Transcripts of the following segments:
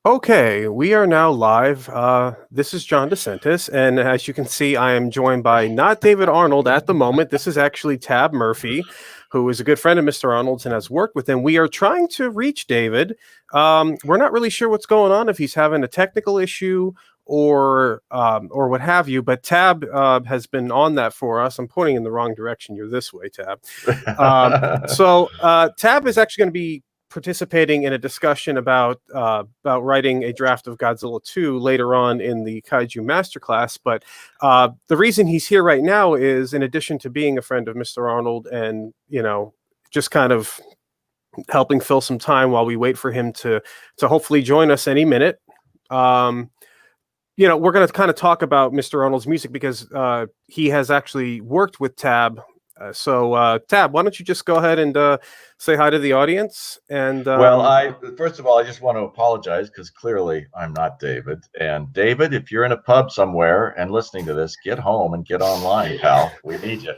Okay, we are now live. This is John DeSentis, and as you can see, I am joined by not David Arnold at the moment. This is actually Tab Murphy, who is a good friend of Mr. Arnold's and has worked with him. We are trying to reach David. We're not really sure what's going on, if he's having a technical issue or what have you. But Tab has been on that for us. I'm pointing in the wrong direction. You're this way, Tab. Tab is actually going to be participating in a discussion about writing a draft of Godzilla 2 later on in the Kaiju Masterclass. But the reason he's here right now is, in addition to being a friend of Mr. Arnold and, just kind of helping fill some time while we wait for him to hopefully join us any minute. We're going to kind of talk about Mr. Arnold's music because he has actually worked with Tab. Tab, why don't you just go ahead and say hi to the audience? And first of all, I just want to apologize because clearly I'm not David. And David, if you're in a pub somewhere and listening to this, get home and get online, pal. We need you.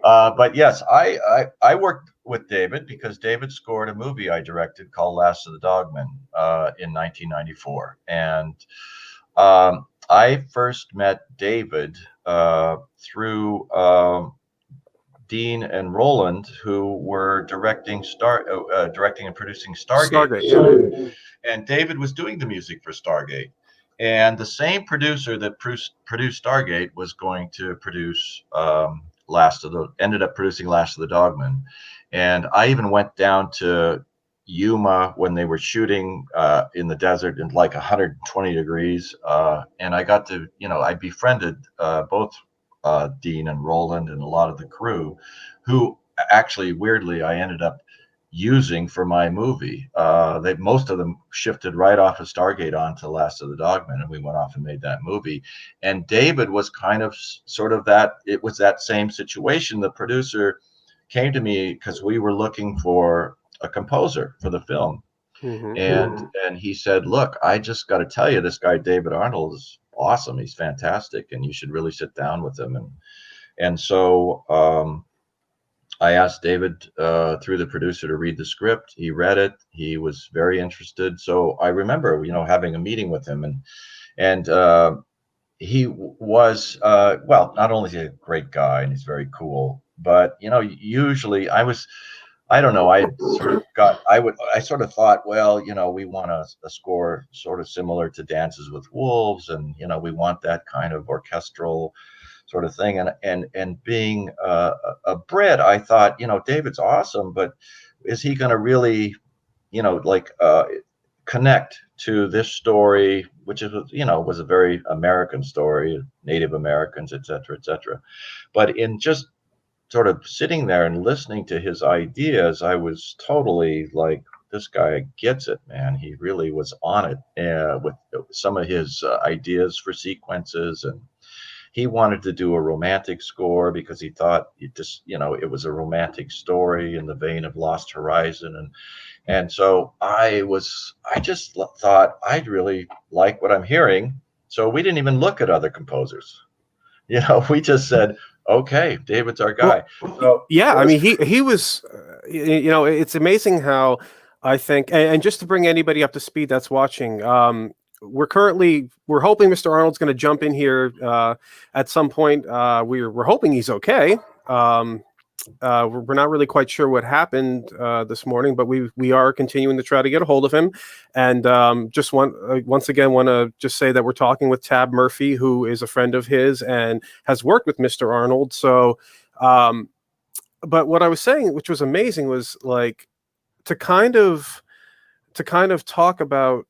But yes, I worked with David because David scored a movie I directed called Last of the Dogmen in 1994. And I first met David through Dean and Roland, who were directing and producing Stargate. And David was doing the music for Stargate. And the same producer that produced Stargate was going to produce ended up producing Last of the Dogmen. And I even went down to Yuma when they were shooting in the desert in like 120 degrees. And I got to, I befriended both Dean and Roland and a lot of the crew, who actually weirdly I ended up using for my movie. Most of them shifted right off of Stargate onto Last of the Dogmen, and we went off and made that movie. And David was kind of sort of that. It was that same situation. The producer came to me because we were looking for a composer for the film. And he said, "Look, I just got to tell you, this guy David Arnold is awesome. He's fantastic, and you should really sit down with him." And so I asked David through the producer to read the script. He read it. He was very interested. So I remember, having a meeting with him, and he was not only is he a great guy and he's very cool, but usually I don't know. I sort of thought, well, we want a score sort of similar to Dances with Wolves, and we want that kind of orchestral sort of thing. And being a Brit, I thought, David's awesome, but is he going to really, connect to this story, which is, was a very American story, Native Americans, et cetera, but in just sort of sitting there and listening to his ideas, I was totally like, this guy gets it, man. He really was on it with some of his ideas for sequences. And he wanted to do a romantic score because he thought it was a romantic story in the vein of Lost Horizon. And so I just thought I'd really like what I'm hearing. So we didn't even look at other composers. We just said, okay, David's our guy. I mean, he was, it's amazing how I think, and just to bring anybody up to speed that's watching, we're hoping Mr. Arnold's going to jump in here at some point. We're hoping he's okay. We're not really quite sure what happened this morning, but we are continuing to try to get a hold of him. And once again want to just say that we're talking with Tab Murphy, who is a friend of his and has worked with Mr. Arnold. So, but what I was saying, which was amazing, was like to kind of talk about,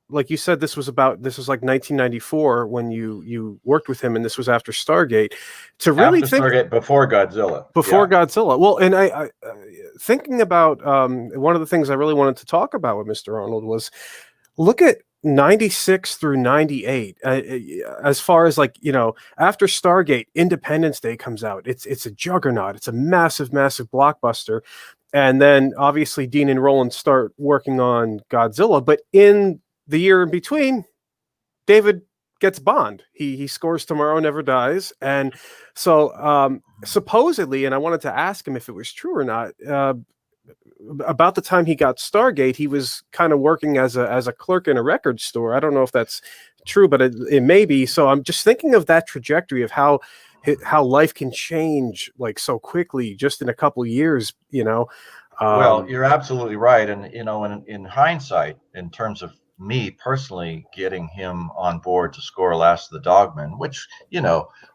like you said, this was like 1994 when you worked with him, and this was after Stargate. To really Stargate, before Godzilla. Godzilla. Well, and I thinking about one of the things I really wanted to talk about with Mr. Arnold was look at 96 through 98. As far as after Stargate, Independence Day comes out. It's a juggernaut. It's a massive blockbuster. And then obviously Dean and Roland start working on Godzilla, but in the year in between, David gets Bond. He scores Tomorrow Never Dies. And so supposedly, and I wanted to ask him if it was true or not, about the time he got Stargate, he was kind of working as a clerk in a record store. I don't know if that's true, but it may be. So I'm just thinking of that trajectory of how life can change like so quickly, just in a couple of years. Well, you're absolutely right. And, in hindsight, in terms of me personally getting him on board to score Last of the Dogmen, which,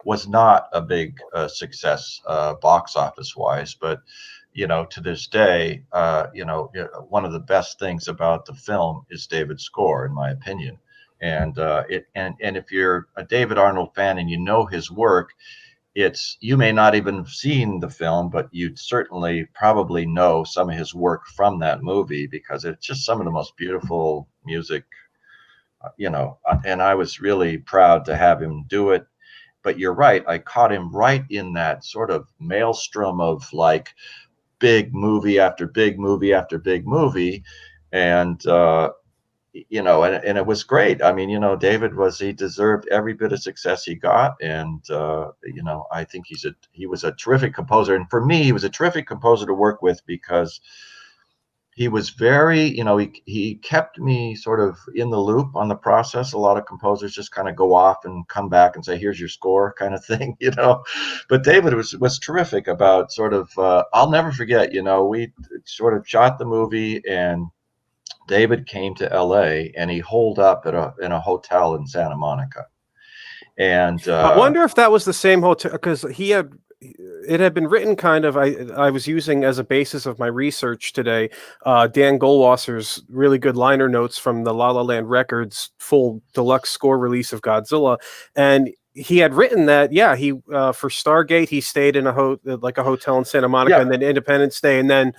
was not a big success box office wise, but, to this day, one of the best things about the film is David's score, in my opinion. And and if you're a David Arnold fan and you know his work, you may not even have seen the film, but you'd certainly probably know some of his work from that movie, because it's just some of the most beautiful music, and I was really proud to have him do it. But you're right, I caught him right in that sort of maelstrom of like big movie after big movie after big movie. And and it was great. I mean, David he deserved every bit of success he got. And, I think he was a terrific composer. And for me, he was a terrific composer to work with, because he was very, he kept me sort of in the loop on the process. A lot of composers just kind of go off and come back and say, here's your score kind of thing, but David was terrific about sort of, I'll never forget, we sort of shot the movie, and David came to LA and he holed up in a hotel in Santa Monica. And I wonder if that was the same hotel, because it had been written kind of, I was using as a basis of my research today, Dan Goldwasser's really good liner notes from the La La Land Records full deluxe score release of Godzilla. And he had written that, he for Stargate, he stayed in a hotel in Santa Monica, and then Independence Day, and then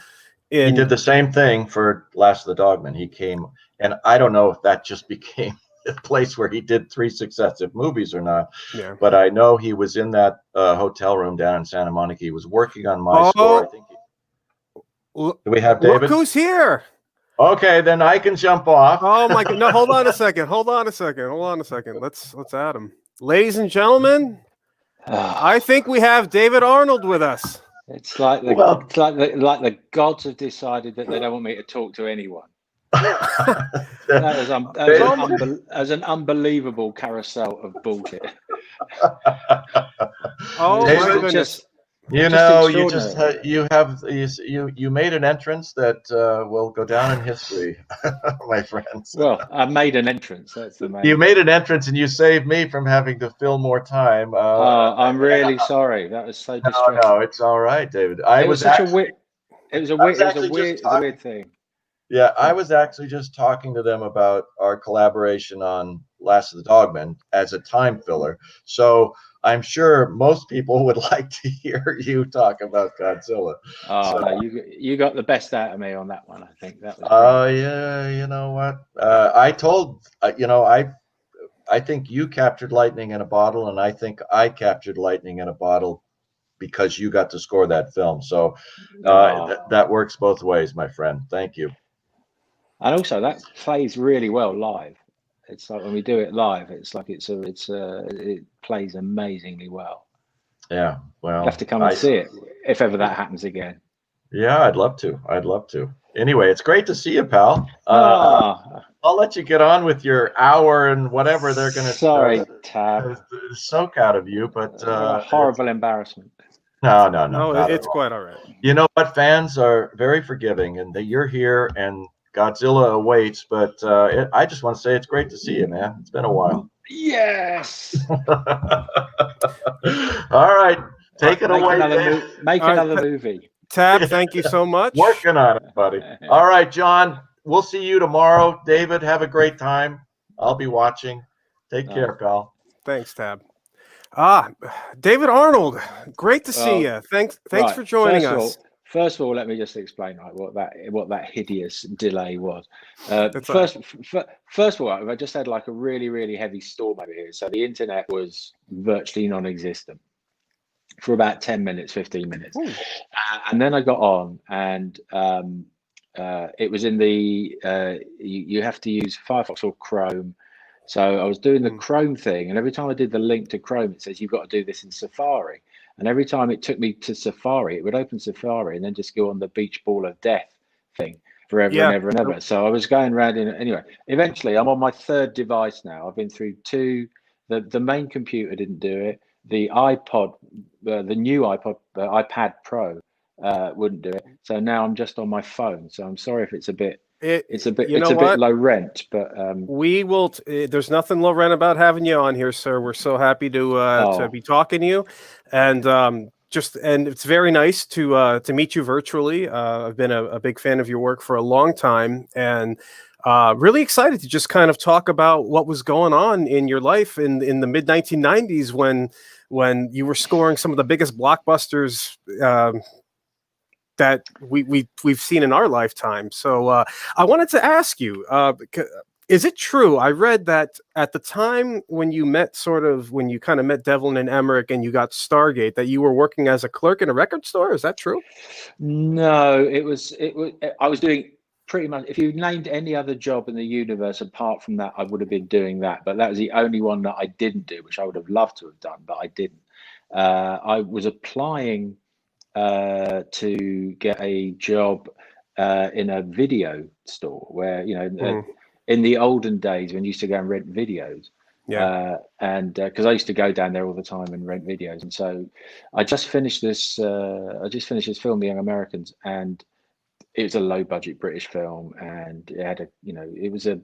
he did the same thing for Last of the Dogmen. He came, and I don't know if that just became a place where he did 3 successive movies or not. Yeah. But I know he was in that hotel room down in Santa Monica. He was working on my score. I think. Do we have David? Look who's here. Okay, then I can jump off. Oh my God! No, hold on a second. Let's add him, ladies and gentlemen. I think we have David Arnold with us. It's like the gods have decided that they don't want me to talk to anyone. That was an unbelievable carousel of bullshit. Oh David, my goodness! You made an entrance that will go down in history, my friends. Well, I made an entrance. That's the main. You made an entrance, and you saved me from having to fill more time. I'm really sorry. That was so distressing. No, it's all right, David. It was a weird thing. Yeah, I was actually just talking to them about our collaboration on Last of the Dogmen as a time filler. So I'm sure most people would like to hear you talk about Godzilla. No, you got the best out of me on that one. I think that was. Yeah, you know what? I told I think you captured lightning in a bottle, and I think I captured lightning in a bottle because you got to score that film. So that works both ways, my friend. Thank you. And also, that plays really well live. It's like when we do it live, it's like it plays amazingly well. Yeah, well, you have to come and see it if ever that happens again. Yeah, I'd love to. Anyway, it's great to see you, pal. I'll let you get on with your hour and whatever they're going to soak out of you, but horrible embarrassment. No, it's quite all right. You know what? Fans are very forgiving, and you're here, and Godzilla awaits, but I just want to say it's great to see you, man. It's been a while. Yes. All right. Take it away. Make another movie. Tab, thank you so much. Working on it, buddy. All right, John. We'll see you tomorrow. David, have a great time. I'll be watching. Take care, pal. Thanks, Tab. David Arnold. Great to see you. Thanks for joining us. First of all, let me just explain what that hideous delay was. First of all, I just had like a really, really heavy storm over here. So the internet was virtually non-existent for about 10 minutes, 15 minutes. And then I got on, and it was in the, you have to use Firefox or Chrome. So I was doing the Chrome thing, and every time I did the link to Chrome, it says you've got to do this in Safari. And every time it took me to Safari, it would open Safari and then just go on the beach ball of death thing forever and ever and ever. So I was going around anyway. Eventually, I'm on my third device now. I've been through two. The main computer didn't do it. The iPod, the new iPad Pro, wouldn't do it. So now I'm just on my phone. So I'm sorry if it's a bit. It's a bit low rent, but we will. There's nothing low rent about having you on here, sir. We're so happy to be talking to you, and and it's very nice to meet you virtually. I've been a big fan of your work for a long time, and really excited to just kind of talk about what was going on in your life in the mid 1990s when you were scoring some of the biggest blockbusters that we've seen in our lifetime. So I wanted to ask you, is it true? I read that at the time when you kind of met Devlin and Emmerich and you got Stargate, that you were working as a clerk in a record store. Is that true? No, I was doing pretty much, if you named any other job in the universe apart from that, I would have been doing that. But that was the only one that I didn't do, which I would have loved to have done, but I didn't. I was applying to get a job in a video store where, in the olden days when you used to go and rent videos, and because I used to go down there all the time and rent videos. And so I just finished this film, The Young Americans, and it was a low budget British film, and it had it was a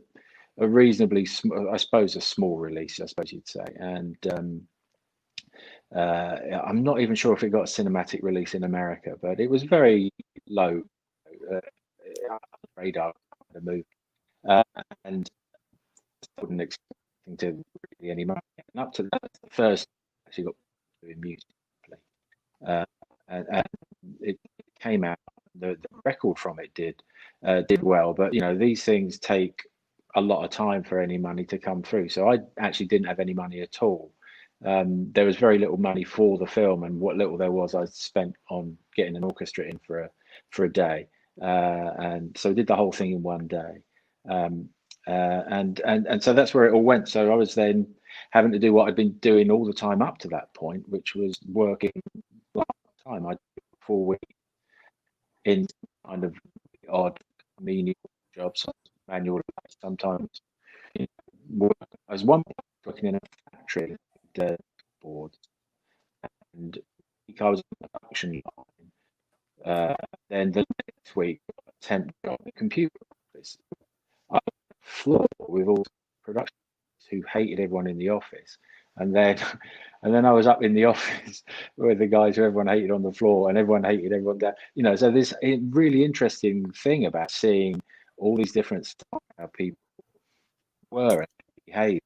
reasonably I suppose a small release, I suppose you'd say. And I'm not even sure if it got a cinematic release in America, but it was very low radar kind of movie, and I wasn't expecting to really any money. And up to that, the first actually got doing music, and it came out. The record from it did well, but these things take a lot of time for any money to come through. So I actually didn't have any money at all. There was very little money for the film, and what little there was, I spent on getting an orchestra in for a day, and so I did the whole thing in one day, and so that's where it all went. So I was then having to do what I'd been doing all the time up to that point, which was working a lot of time. I did 4 weeks in kind of odd menial jobs, manual, sometimes work. I was working in a factory. Boards, and I was on the production line. Then the next week, I temp job at the computer office. I was on the floor with all the production who hated everyone in the office, and then I was up in the office with the guys who everyone hated on the floor, and everyone hated everyone down. So this really interesting thing about seeing all these different styles, how people were and behaved.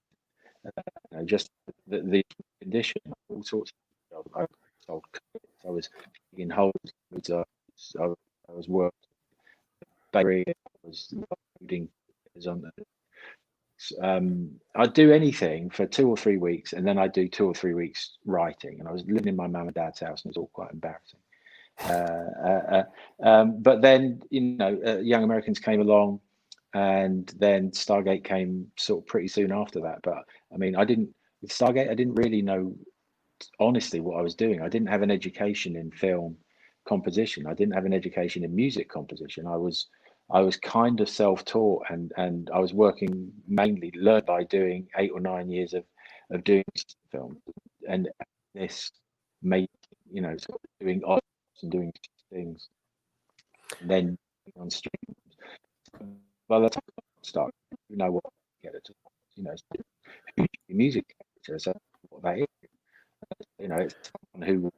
Just the condition, all sorts of stuff. I was in holes. I was working. I was loading on. I'd do anything for 2 or 3 weeks, and then I'd do 2 or 3 weeks writing. And I was living in my mum and dad's house, and it was all quite embarrassing. But then, Young Americans came along. And then Stargate came sort of pretty soon after that. But I mean, with Stargate, I didn't really know, honestly, what I was doing. I didn't have an education in film composition. I didn't have an education in music composition. I was kind of self-taught, and I was working mainly, learned by doing 8 or 9 years of doing film, and this made, sort of doing odds and doing things, and then on stream. By the time I start, what to get it to, music character, so what that is, it's someone who,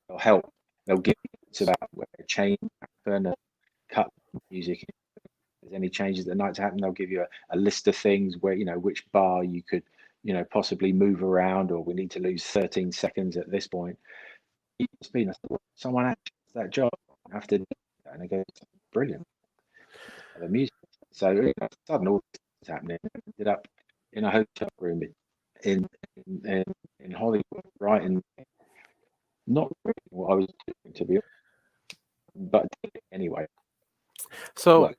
they'll help, they'll give you about where a change happen, and cut music. If there's any changes that night to happen, they'll give you a list of things where, which bar you could, possibly move around, or we need to lose 13 seconds at this point. Someone actually does that job, I have to do that, and they go, brilliant. The music. So suddenly all this is happening. I ended up in a hotel room in Hollywood, writing not really what I was doing, to be honest, but anyway. So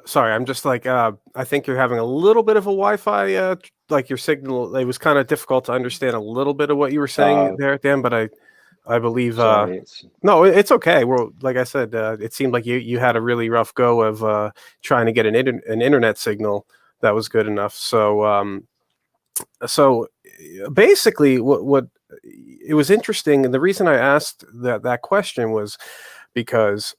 sorry, I'm just like I think you're having a little bit of a Wi-Fi like your signal. It was kind of difficult to understand a little bit of what you were saying there at the end, but I believe. Sorry, it's No, it's okay. Well, like I said, it seemed like you had a really rough go of trying to get an internet signal that was good enough. So basically, what it was interesting, and the reason I asked that question was because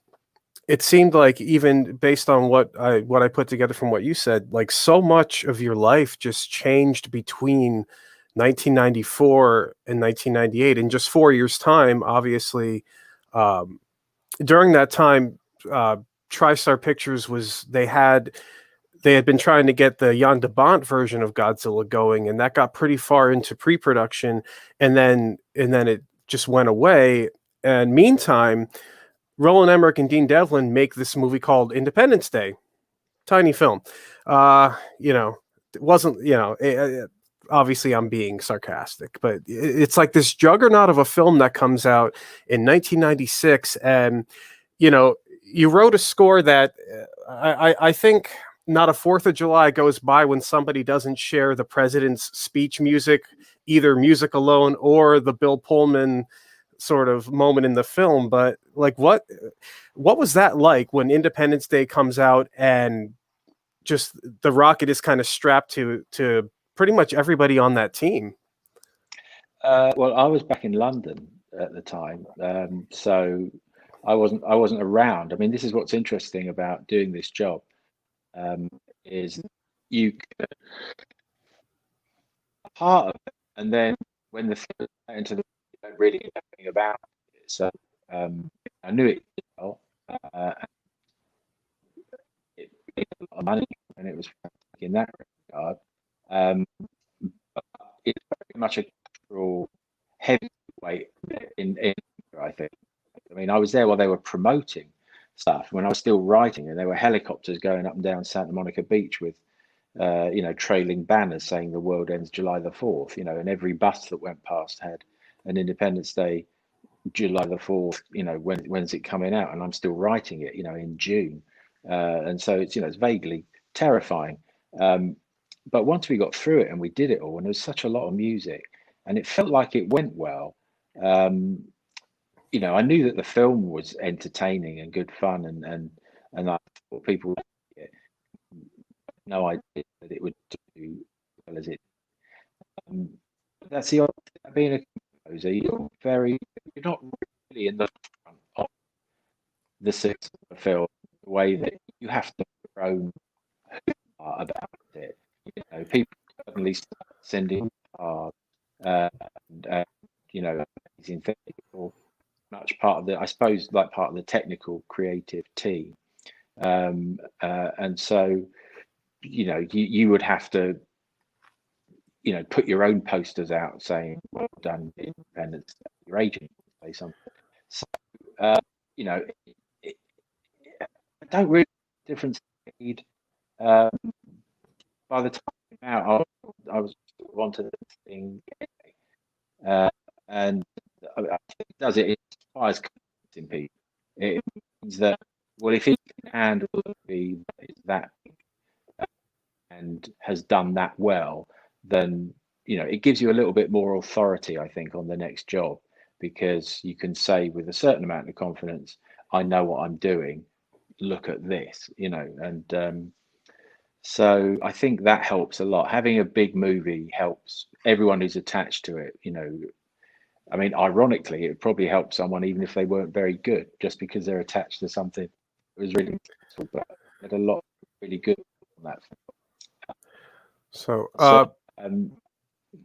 it seemed like, even based on what I put together from what you said, like so much of your life just changed between 1994 and 1998 in just 4 years time. Obviously, um, during that time, TriStar Pictures they had been trying to get the Jan de Bont version of Godzilla going, and that got pretty far into pre-production, and then it just went away. And meantime, Roland Emmerich and Dean Devlin make this movie called Independence Day. Tiny film. You know, it wasn't, obviously I'm being sarcastic, but it's like this juggernaut of a film that comes out in 1996. And, you wrote a score that I think not a 4th of July goes by when somebody doesn't share the president's speech music, either music alone or the Bill Pullman sort of moment in the film. But like, what was that like when Independence Day comes out and just the rocket is kind of strapped to pretty much everybody on that team? Well, I was back in London at the time, so I wasn't around. I mean, this is what's interesting about doing this job, is you can part of it, and then when the thing into the, you don't really know anything about it. So I knew it well. It made a lot of money, and it was in that regard. But it's very much a cultural heavyweight in I think. I mean, I was there while they were promoting stuff when I was still writing, and there were helicopters going up and down Santa Monica Beach with trailing banners saying the world ends July the 4th, and every bus that went past had an Independence Day, July the 4th, when's it coming out? And I'm still writing it, in June. And so it's vaguely terrifying. But once we got through it and we did it all, and there was such a lot of music and it felt like it went well, I knew that the film was entertaining and good fun, and I thought people would like it. No idea that it would do as well as it. That's the other thing about being a composer. You're not really in the front of the success of the film, the way that you have to put your own about it. People suddenly start sending cards, and amazing things, or much part of I suppose, like part of the technical creative team. And so, you would have to, put your own posters out saying, well done, Independence. Your agent would say something. So, I don't really difference made. By the time it came out, I was onto the thing, and I think it does it. It inspires confidence in people. It means that, well, if he can handle that and has done that well, then it gives you a little bit more authority, I think, on the next job, because you can say with a certain amount of confidence, I know what I'm doing. Look at this, and so I think that helps a lot. Having a big movie helps everyone who's attached to it. I mean, ironically, it probably helped someone even if they weren't very good, just because they're attached to something that was really successful. But had a lot really good on that.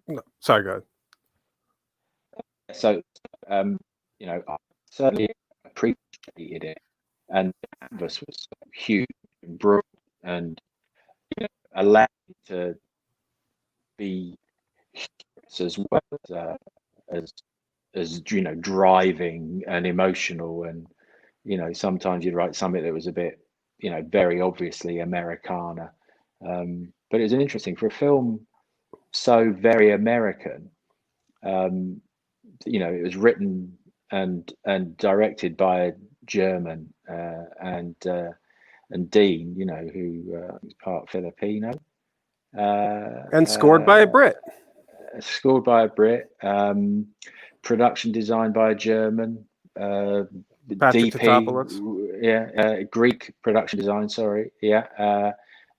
No, sorry, go ahead. So, I certainly appreciated it, and the canvas was huge and broad, and allowed to be as well as driving and emotional, and sometimes you'd write something that was a bit very obviously Americana, but it was interesting for a film so very American. It was written and directed by a German, and Dean, who is part Filipino, and scored by a Brit. scored by a Brit, production designed by a German, Patrick DP, Tatopoulos. Greek production design. Sorry,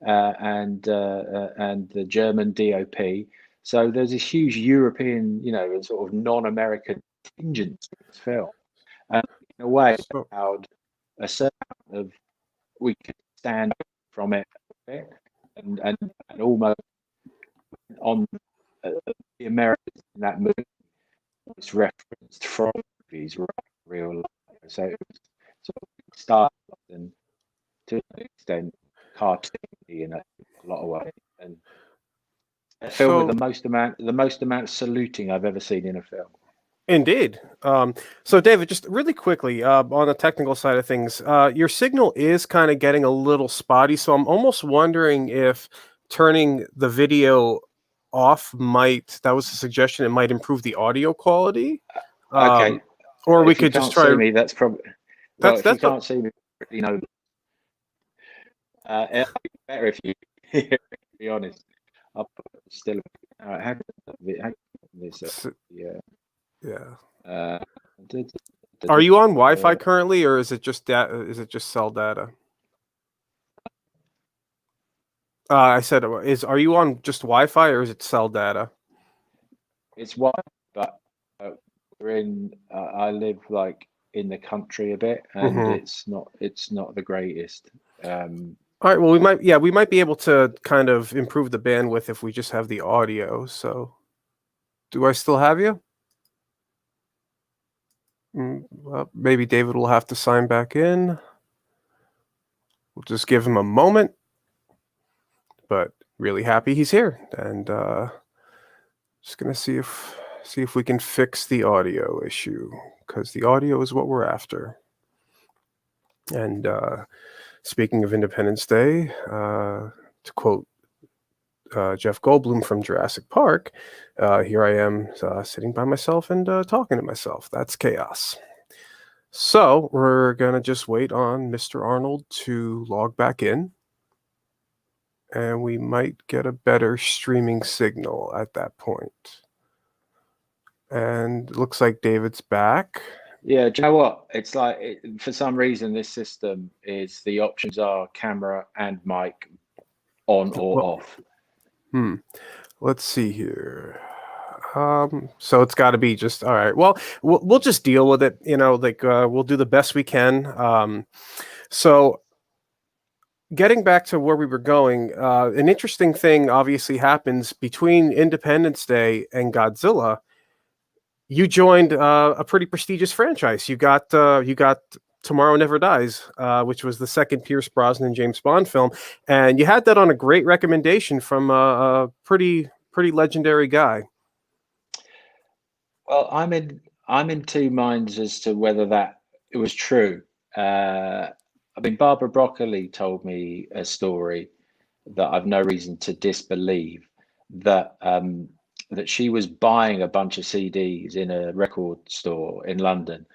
and the German DOP. So there's this huge European, sort of non-American contingent to this film, and in a way, allowed a certain amount of we could stand from it a bit, and almost on the Americans in that movie was referenced from movies, real life. So it was sort of stylized and to an extent cartoony in a lot of ways, and a film with the most amount of saluting I've ever seen in a film. Indeed. So David, just really quickly, on the technical side of things, your signal is kind of getting a little spotty, so I'm almost wondering if turning the video off that was a suggestion, it might improve the audio quality. Okay. Or we if could you just can't try. see me, that's probably. Well, if you can't see me, it'd be better if you to be honest. I'll put still. Are you on Wi-Fi currently, or is it just cell data? I said, are you on just Wi-Fi, or is it cell data? It's Wi-Fi, but we're in. I live like in the country a bit, and it's not the greatest. All right. Well, we might be able to kind of improve the bandwidth if we just have the audio. So, do I still have you? Well, maybe David will have to sign back in. We'll just give him a moment. But really happy he's here, and just gonna see if we can fix the audio issue, because the audio is what we're after. And speaking of Independence Day, to quote Jeff Goldblum from Jurassic Park, here I am sitting by myself and talking to myself. That's chaos. So we're gonna just wait on Mr. Arnold to log back in, and we might get a better streaming signal at that point. And it looks like David's back. Yeah, do you know what? It's like, for some reason, this system is the options are camera and mic on or off. Let's see here. So it's got to be just all right. Well, we'll just deal with it. We'll do the best we can. So getting back to where we were going, an interesting thing obviously happens between Independence Day and Godzilla. You joined a pretty prestigious franchise. You got Tomorrow Never Dies, which was the second Pierce Brosnan James Bond film, and you had that on a great recommendation from a pretty legendary guy. Well, I'm in two minds as to whether that it was true. I mean, Barbara Broccoli told me a story that I've no reason to disbelieve, that that she was buying a bunch of CDs in a record store in London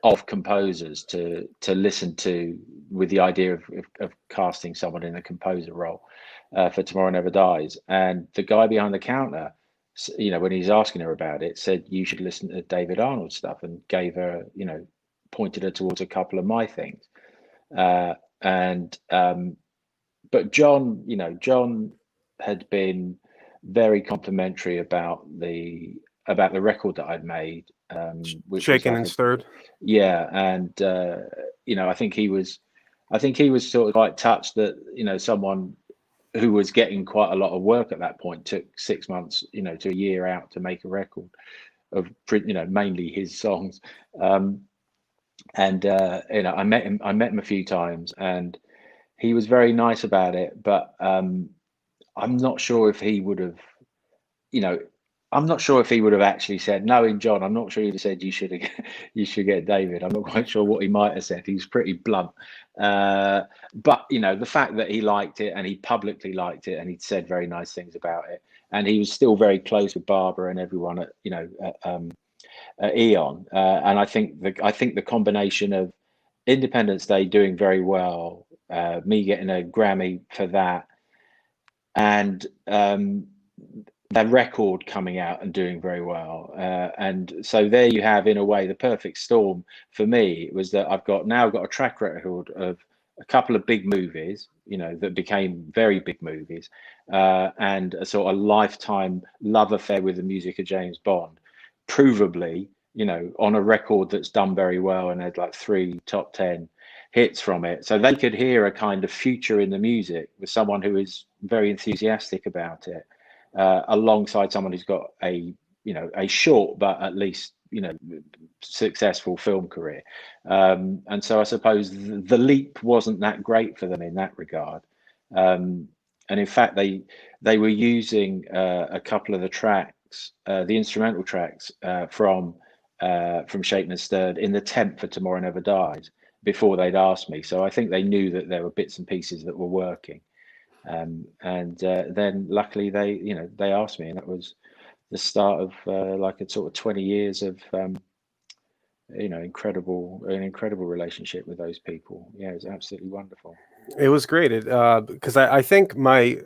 of composers to listen to, with the idea of casting someone in a composer role for Tomorrow Never Dies. And the guy behind the counter, when he's asking her about it, said you should listen to David Arnold stuff, and gave her, pointed her towards a couple of my things. But John had been very complimentary about the record that I'd made, which Shaken and Stirred. Yeah, and I think he was sort of quite touched that someone who was getting quite a lot of work at that point took 6 months, to a year out to make a record of mainly his songs. I met him a few times, and he was very nice about it, but I'm not sure if he would have, I'm not sure if he would have actually said, knowing John, I'm not sure he'd have said you should get David. I'm not quite sure what he might have said. He's pretty blunt. But the fact that he liked it, and he publicly liked it, and he'd said very nice things about it, and he was still very close with Barbara and everyone at Eon. And I think the combination of Independence Day doing very well, me getting a Grammy for that, and their record coming out and doing very well. And so there you have, in a way, the perfect storm for me. It was that I've now got a track record of a couple of big movies, that became very big movies, and a sort of lifetime love affair with the music of James Bond, provably, on a record that's done very well and had like 3 top 10 hits from it. So they could hear a kind of future in the music with someone who is very enthusiastic about it, alongside someone who's got a short but at least successful film career. And so I suppose the leap wasn't that great for them in that regard. And in fact, they were using a couple of the tracks, the instrumental tracks from Shaken and Stirred in the temp for Tomorrow Never Dies before they'd asked me. So I think they knew that there were bits and pieces that were working. And then luckily they asked me, and that was the start of like a sort of 20 years of an incredible relationship with those people. Yeah, it was absolutely wonderful. It was great, because I think my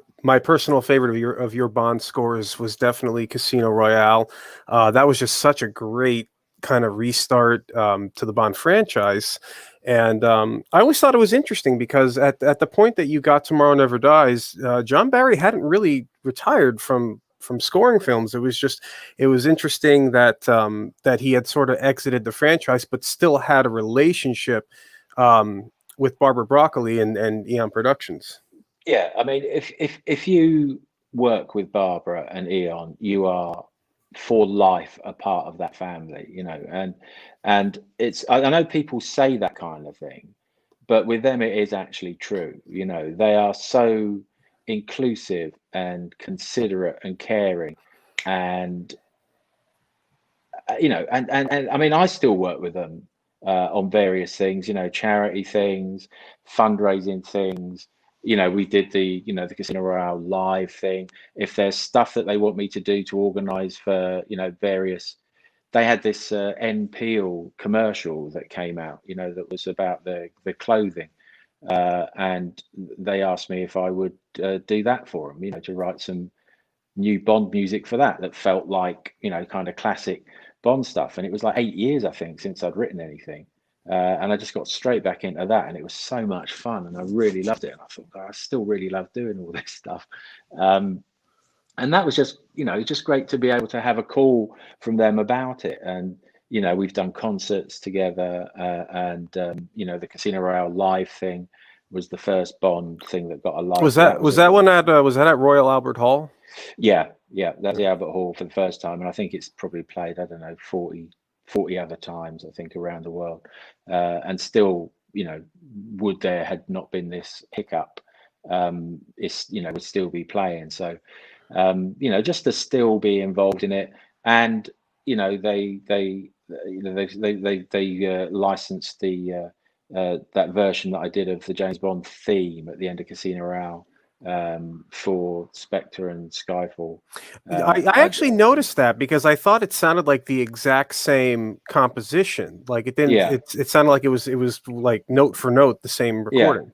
personal favorite of your Bond scores was definitely Casino Royale. That was just such a great kind of restart to the Bond franchise. And I always thought it was interesting because at the point that you got Tomorrow Never Dies, John Barry hadn't really retired from scoring films. It was interesting that that he had sort of exited the franchise, but still had a relationship with Barbara Broccoli and Eon Productions. Yeah, I mean, if you work with Barbara and Eon, you are for life a part of that family, and it's, I know people say that kind of thing, but with them it is actually true. They are so inclusive and considerate and caring, and and I mean, I still work with them on various things, charity things, fundraising things. We did the Casino Royale live thing. If there's stuff that they want me to do to organize for, various, they had this Peel commercial that came out, that was about the clothing. And they asked me if I would do that for them, to write some new Bond music for that felt like, kind of classic Bond stuff. And it was like 8 years, I think, since I'd written anything. And I just got straight back into that, and it was so much fun, and I really loved it. And I thought, God, I still really love doing all this stuff. And that was just, just great to be able to have a call from them about it. And, we've done concerts together, and, the Casino Royale live thing was the first Bond thing that got a live. Was that one at Royal Albert Hall? Yeah, that's the Albert Hall for the first time, and I think it's probably played, I don't know, 40 other times, I think, around the world. And still, would there had not been this hiccup, it's, would still be playing. So, just to still be involved in it. And, they licensed that version that I did of the James Bond theme at the end of Casino Royale for Spectre and Skyfall. I actually noticed that because I thought it sounded like the exact same composition. Like it didn't. Yeah. It sounded like it was like note for note the same recording.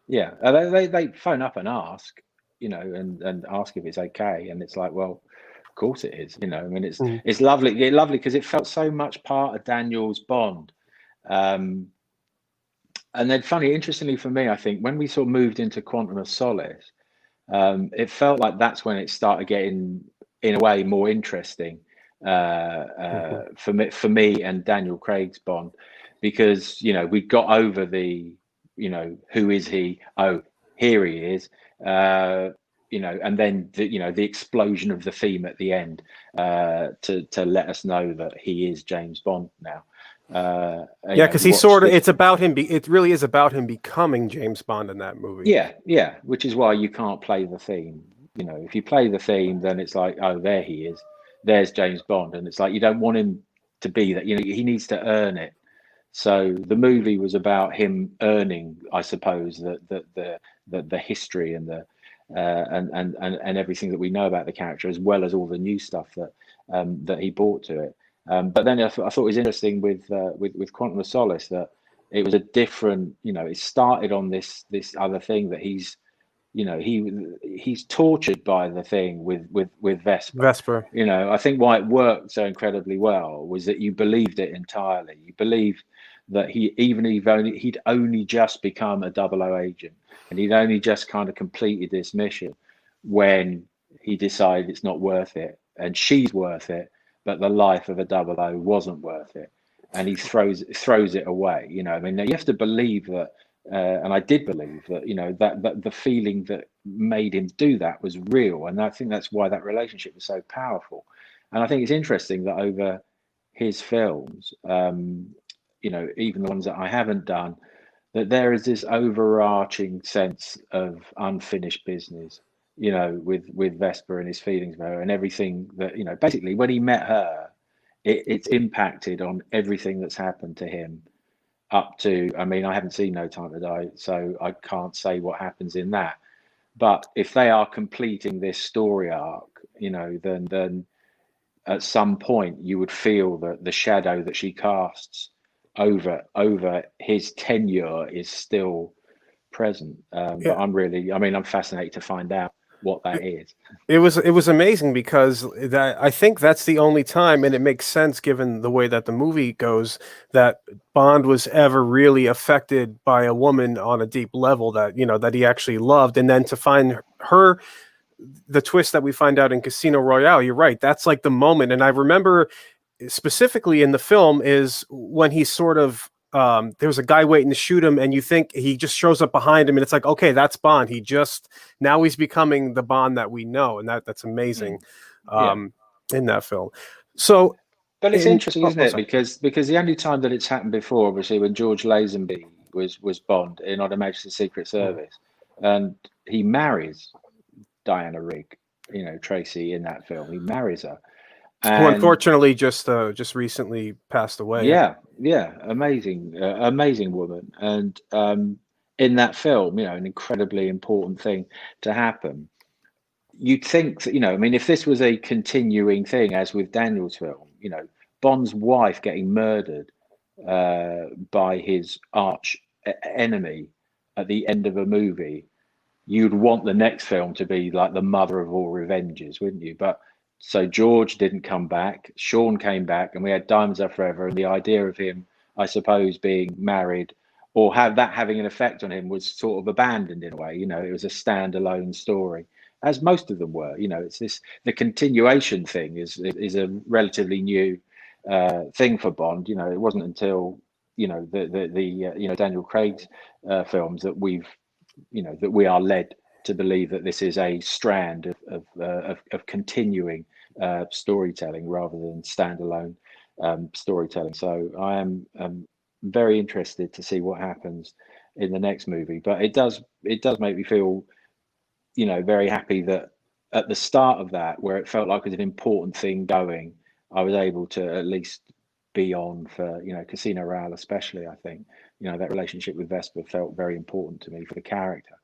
Yeah. They phone up and ask, and ask if it's okay, and it's like, well, of course it is. I mean, it's lovely because it felt so much part of Daniel's Bond. And then interestingly for me, I think when we sort of moved into Quantum of Solace, it felt like that's when it started getting, in a way, more interesting for me and Daniel Craig's Bond, because we got over the who is he? Oh, here he is. And then the explosion of the theme at the end to let us know that he is James Bond now. Because it's about him. It really is about him becoming James Bond in that movie. Yeah, which is why you can't play the theme. If you play the theme, then it's like, oh, there he is. There's James Bond, and it's like you don't want him to be that. He needs to earn it. So the movie was about him earning, I suppose, the history and the and everything that we know about the character, as well as all the new stuff that he brought to it. But then I thought it was interesting with Quantum of Solace that it was a different, it started on this other thing that he's You know, he's tortured by the thing with Vesper. Vesper. You know, I think why it worked so incredibly well was that you believed it entirely. You believed that he'd only just become a 00 agent, and he'd only just kind of completed this mission when he decided it's not worth it, and she's worth it, but the life of a 00 wasn't worth it, and he throws it away. You know, I mean, you have to believe that. And I did believe that, you know, that the feeling that made him do that was real. And I think that's why that relationship was so powerful. And I think it's interesting that over his films, you know, even the ones that I haven't done, that there is this overarching sense of unfinished business, you know, with Vesper and his feelings for her and everything that, you know, basically when he met her, it's impacted on everything that's happened to him up to, I mean, I haven't seen No Time to Die, so I can't say what happens in that. But if they are completing this story arc, you know, then at some point you would feel that the shadow that she casts over his tenure is still present. But I'm fascinated to find out what that is. It was amazing because I think that's the only time, and it makes sense given the way that the movie goes, that Bond was ever really affected by a woman on a deep level that, you know, that he actually loved. And then to find her, the twist that we find out in Casino Royale, you're right, that's like the moment. And I remember specifically in the film is when he sort of there's a guy waiting to shoot him, and you think he just shows up behind him, and it's like, okay, that's Bond. Now he's becoming the Bond that we know, and that's amazing in that film. So, but it's interesting, isn't it? Because the only time that it's happened before, obviously, when George Lazenby was Bond in On Her Majesty's Secret Service, and he marries Diana Rigg, you know, Tracy in that film. He marries her. Who unfortunately just recently passed away. Yeah, amazing woman, and in that film, you know, an incredibly important thing to happen. You'd think that, you know, I mean, if this was a continuing thing, as with Daniel's film, you know, Bond's wife getting murdered by his arch enemy at the end of a movie, you'd want the next film to be like the mother of all revenges, wouldn't you? But so George didn't come back, Sean came back, and we had Diamonds Are Forever. And the idea of him, I suppose, being married or having an effect on him was sort of abandoned in a way. You know, it was a standalone story, as most of them were. You know, it's the continuation thing is a relatively new thing for Bond. You know, it wasn't until, you know, the Daniel Craig's films that we are led to believe that this is a strand of continuing storytelling rather than standalone storytelling. So I am very interested to see what happens in the next movie. But it does make me feel, you know, very happy that at the start of that, where it felt like it was an important thing going, I was able to at least be on for, you know, Casino Royale especially. I think, you know, that relationship with Vesper felt very important to me for the character.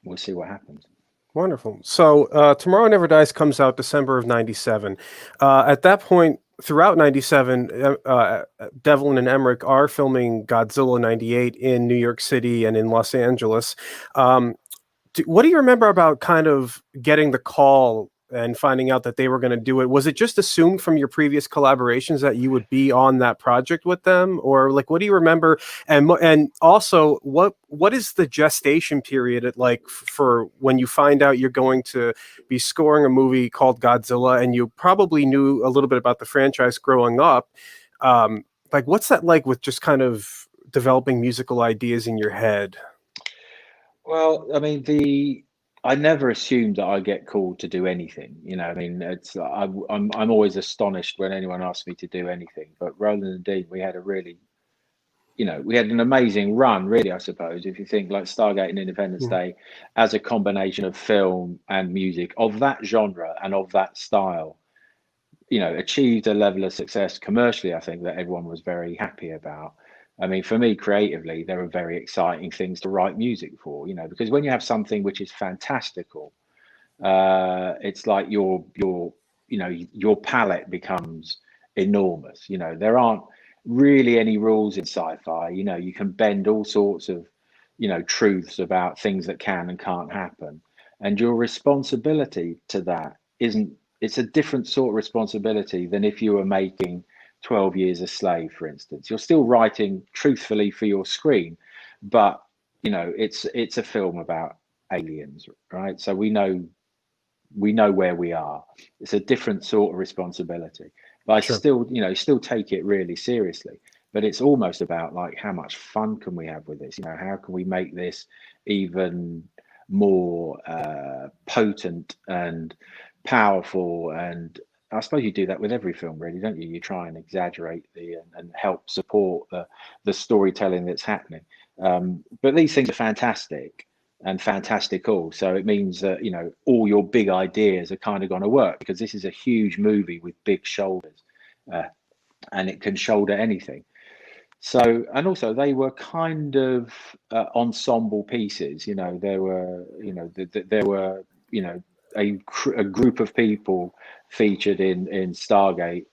We'll see what happens. Wonderful. So Tomorrow Never Dies comes out December of 97. At that point, throughout 97, Devlin and Emmerich are filming Godzilla 98 in New York City and in Los Angeles. What do you remember about kind of getting the call and finding out that they were going to do it? Was it just assumed from your previous collaborations that you would be on that project with them, or like, what do you remember? And also, what is the gestation period like for when you find out you're going to be scoring a movie called Godzilla, and you probably knew a little bit about the franchise growing up? Like, what's that like with just kind of developing musical ideas in your head? Well, I mean, I never assumed that I get called to do anything. You know, I mean, I'm always astonished when anyone asks me to do anything. But Roland and Dean, we had an amazing run, really, I suppose, if you think like Stargate and Independence Day as a combination of film and music of that genre and of that style, you know, achieved a level of success commercially, I think, that everyone was very happy about. I mean, for me, creatively, there are very exciting things to write music for, you know, because when you have something which is fantastical, it's like your palette becomes enormous. You know, there aren't really any rules in sci-fi. You know, you can bend all sorts of truths about things that can and can't happen. And your responsibility to that it's a different sort of responsibility than if you were making 12 Years a Slave, for instance. You're still writing truthfully for your screen, but it's a film about aliens, right? So we know where we are. It's a different sort of responsibility, but I still take it really seriously. But it's almost about like, how much fun can we have with this? How can we make this even more potent and powerful? And I suppose you do that with every film, really, don't you? You try and exaggerate and help support the storytelling that's happening. But these things are fantastic and fantastical. So it means that, all your big ideas are kind of going to work, because this is a huge movie with big shoulders, and it can shoulder anything. So, and also they were kind of ensemble pieces. There were, a group of people featured in Stargate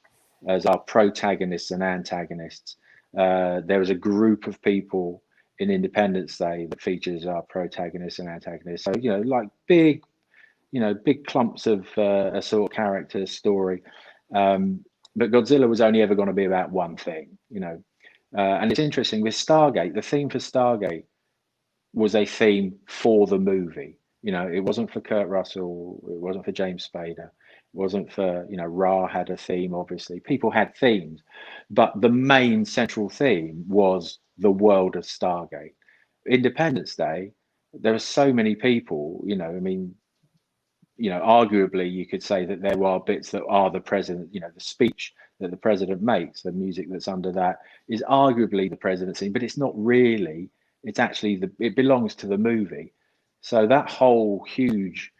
as our protagonists and antagonists. There was a group of people in Independence Day that features our protagonists and antagonists. So, like big clumps of a sort of character story. But Godzilla was only ever going to be about one thing, and it's interesting with Stargate, the theme for Stargate was a theme for the movie. It wasn't for Kurt Russell, it wasn't for James Spader, it wasn't for, Ra had a theme, obviously. People had themes, but the main central theme was the world of Stargate. Independence Day, there were so many people, arguably you could say that there are bits that are the president, the speech that the president makes, the music that's under that is arguably the presidency, but it's not really. It's actually it belongs to the movie. So that whole huge,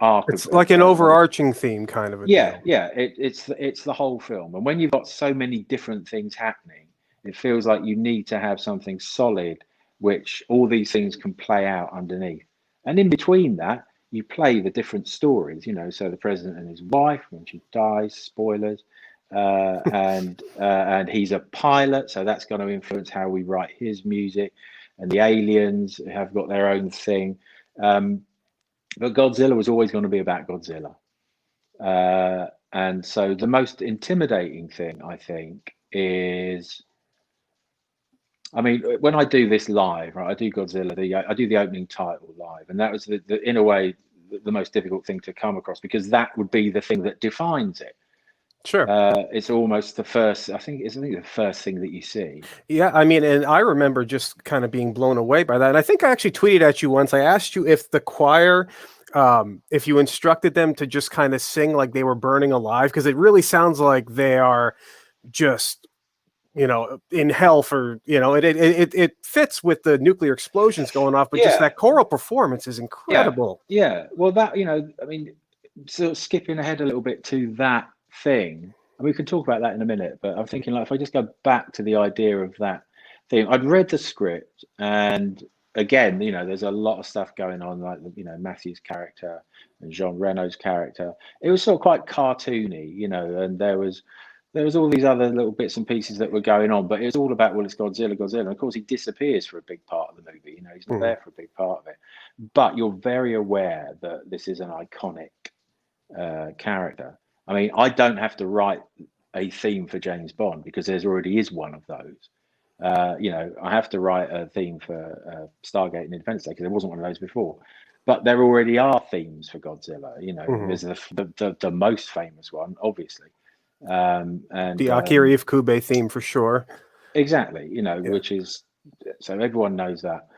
arc. It's like an overarching theme kind of a deal. Yeah. It's the whole film. And when you've got so many different things happening, it feels like you need to have something solid, which all these things can play out underneath. And in between that, you play the different stories, so the president and his wife, when she dies, spoilers, and he's a pilot, so that's going to influence how we write his music, and the aliens have got their own thing. But Godzilla was always going to be about Godzilla. And so the most intimidating thing, I think, is, when I do this live, right, I do Godzilla, I do the opening title live, and that was in a way the most difficult thing to come across, because that would be the thing that defines it. Sure. It's almost the first, I think the first thing that you see. Yeah, and I remember just kind of being blown away by that. And I think I actually tweeted at you once. I asked you if the choir, if you instructed them to just kind of sing like they were burning alive, because it really sounds like they are just, in hell for, it fits with the nuclear explosions going off, but just that choral performance is incredible. Yeah. Well, that, sort of skipping ahead a little bit to that thing, and we can talk about that in a minute, but I'm thinking, like, if I just go back to the idea of that thing, I'd read the script, and again, there's a lot of stuff going on, like, Matthew's character and Jean Reno's character. It was sort of quite cartoony, and there was all these other little bits and pieces that were going on, but it was all about, well, it's Godzilla. And of course, he disappears for a big part of the movie. He's not there for a big part of it. But you're very aware that this is an iconic character. I don't have to write a theme for James Bond, because there already is one of those. I have to write a theme for Stargate and Independence Day, because there wasn't one of those before. But there already are themes for Godzilla. There's the most famous one, obviously. And the Akira Ifukube theme for sure. Exactly, which is, so everyone knows that.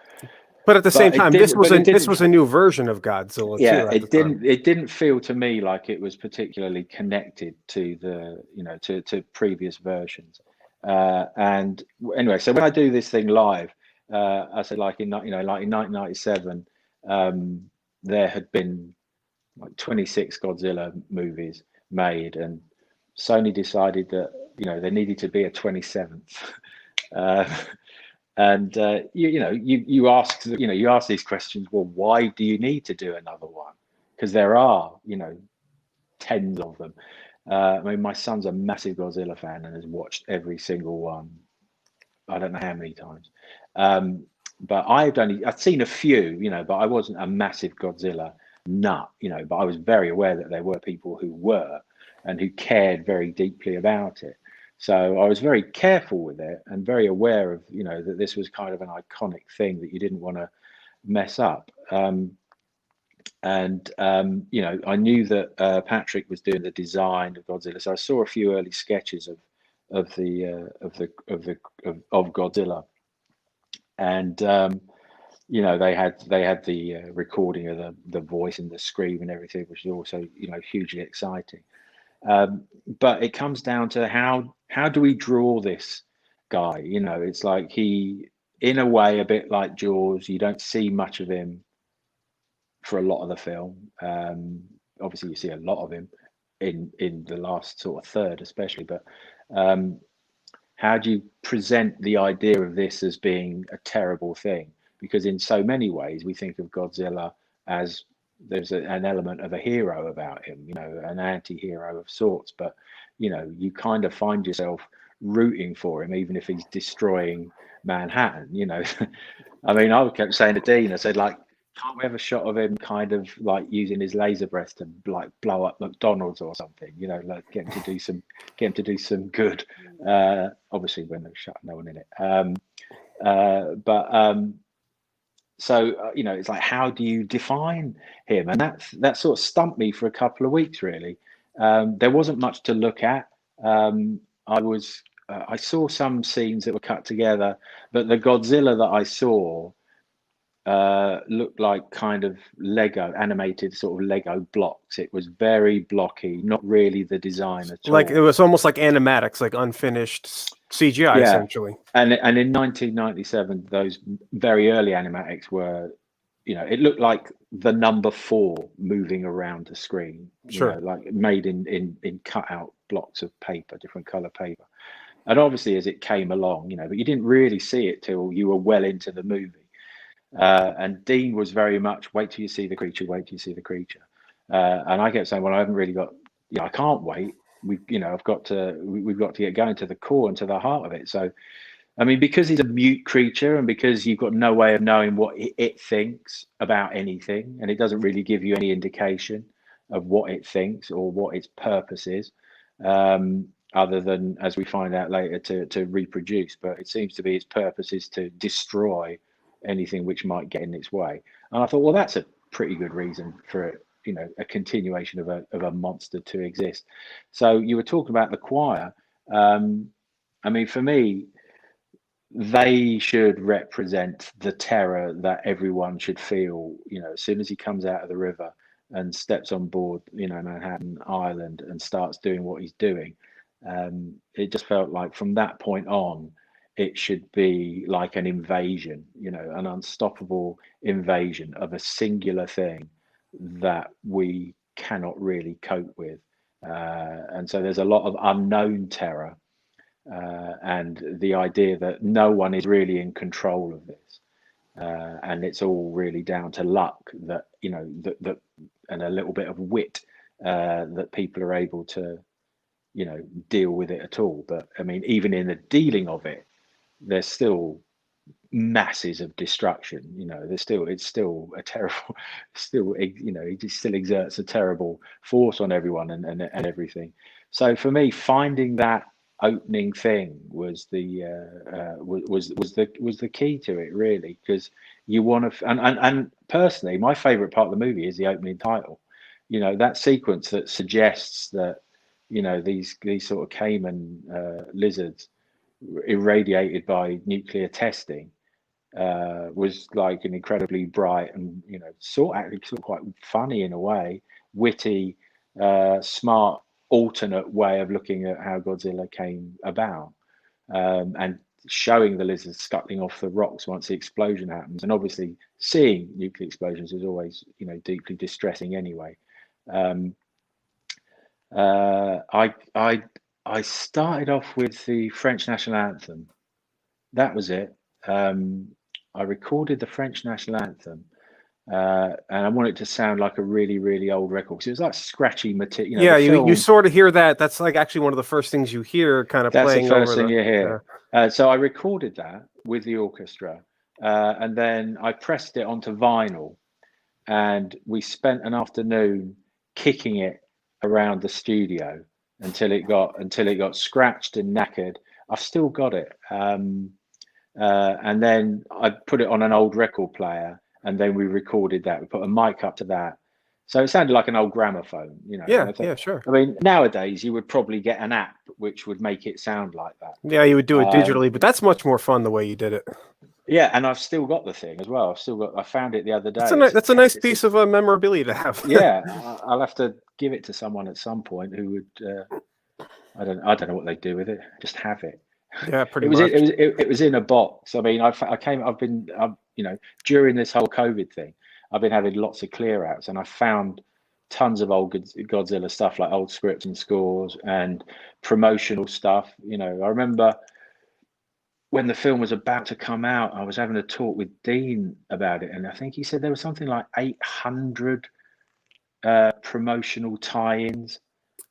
But at the same time, this was a new version of Godzilla. Yeah, too, it didn't feel to me like it was particularly connected to the to previous versions. And anyway, so when I do this thing live, I said, like in 1997, there had been like 26 Godzilla movies made, and Sony decided that there needed to be a 27th. And you ask these questions. Well, why do you need to do another one? Because there are tens of them. My son's a massive Godzilla fan and has watched every single one. I don't know how many times. but I'd seen a few, but I wasn't a massive Godzilla nut, but I was very aware that there were people who were and who cared very deeply about it. So I was very careful with it and very aware of, that this was kind of an iconic thing that you didn't want to mess up. I knew that Patrick was doing the design of Godzilla, so I saw a few early sketches of Godzilla, and they had the recording of the voice and the scream and everything, which is also hugely exciting. But it comes down to how do we draw this guy? It's like he, in a way, a bit like Jaws. You don't see much of him for a lot of the film. Obviously, you see a lot of him in the last sort of third, especially. But how do you present the idea of this as being a terrible thing? Because in so many ways, we think of Godzilla as there's an element of a hero about him, an anti-hero of sorts. But, you kind of find yourself rooting for him, even if he's destroying Manhattan, I mean, I kept saying to Dean, I said, like, can't we have a shot of him kind of like using his laser breath to like blow up McDonald's or something, like get him to do some good. Obviously when they're shut, no one in it. So it's like, how do you define him? And that sort of stumped me for a couple of weeks, really. There wasn't much to look at. I saw some scenes that were cut together, but the Godzilla that I saw looked like kind of Lego, animated sort of Lego blocks. It was very blocky, not really the design at all. Like it was almost like animatics, like unfinished CGI, essentially. And in 1997, those very early animatics were, it looked like the number 4 moving around the screen. Sure. Like made in cut out blocks of paper, different color paper. And obviously as it came along, but you didn't really see it till you were well into the movie. And Dean was very much, wait till you see the creature, wait till you see the creature. And I kept saying, well, I haven't really got, I can't wait. We've got to get going to the core and to the heart of it. So, I mean, because he's a mute creature and because you've got no way of knowing what it thinks about anything, and it doesn't really give you any indication of what it thinks or what its purpose is, other than, as we find out later, to reproduce. But it seems to be its purpose is to destroy anything which might get in its way. And I thought, well, that's a pretty good reason for a continuation of a monster to exist. So you were talking about the choir. I mean, for me, they should represent the terror that everyone should feel, as soon as he comes out of the river and steps on board, Manhattan Island and starts doing what he's doing. It just felt like from that point on, it should be like an invasion, an unstoppable invasion of a singular thing that we cannot really cope with. And so there's a lot of unknown terror and the idea that no one is really in control of this. And it's all really down to luck that, that and a little bit of wit that people are able to, deal with it at all. But I mean, even in the dealing of it, there's still masses of destruction. It's still a terrible, it still exerts a terrible force on everyone and everything. So for me, finding that opening thing was the key to it, really, because you want to. And personally, my favorite part of the movie is the opening title. That sequence that suggests that these sort of caiman lizards irradiated by nuclear testing was like an incredibly bright and sort of quite funny in a way, witty, smart, alternate way of looking at how Godzilla came about, and showing the lizards scuttling off the rocks once the explosion happens. And obviously seeing nuclear explosions is always deeply distressing anyway. I started off with the French national anthem. That was it. I recorded the French national anthem, and I wanted it to sound like a really, really old record, because it was like scratchy material. Yeah, you sort of hear that. That's like actually one of the first things you hear, kind of that's playing the first over thing you hear. So I recorded that with the orchestra, and then I pressed it onto vinyl, and we spent an afternoon kicking it around the studio until it got scratched and knackered. I've still got it, and then I put it on an old record player, and then we recorded that. We put a mic up to that, so it sounded like an old gramophone, you know. Yeah, yeah, sure. I mean, nowadays you would probably get an app which would make it sound like that. Yeah, you would do it digitally, but that's much more fun the way you did it. Yeah, and I've still got the thing as well. I found it the other day. That's a nice piece of memorabilia to have. Yeah, I'll have to give it to someone at some point who would. I don't know what they do with it. Just have it. Yeah, pretty much. much. It was in a box. I mean, you know, during this whole COVID thing, I've been having lots of clear outs, and I found tons of old Godzilla stuff, like old scripts and scores and promotional stuff. You know, I remember when the film was about to come out, I was having a talk with Dean about it, and I think he said there was something like 800 promotional tie-ins.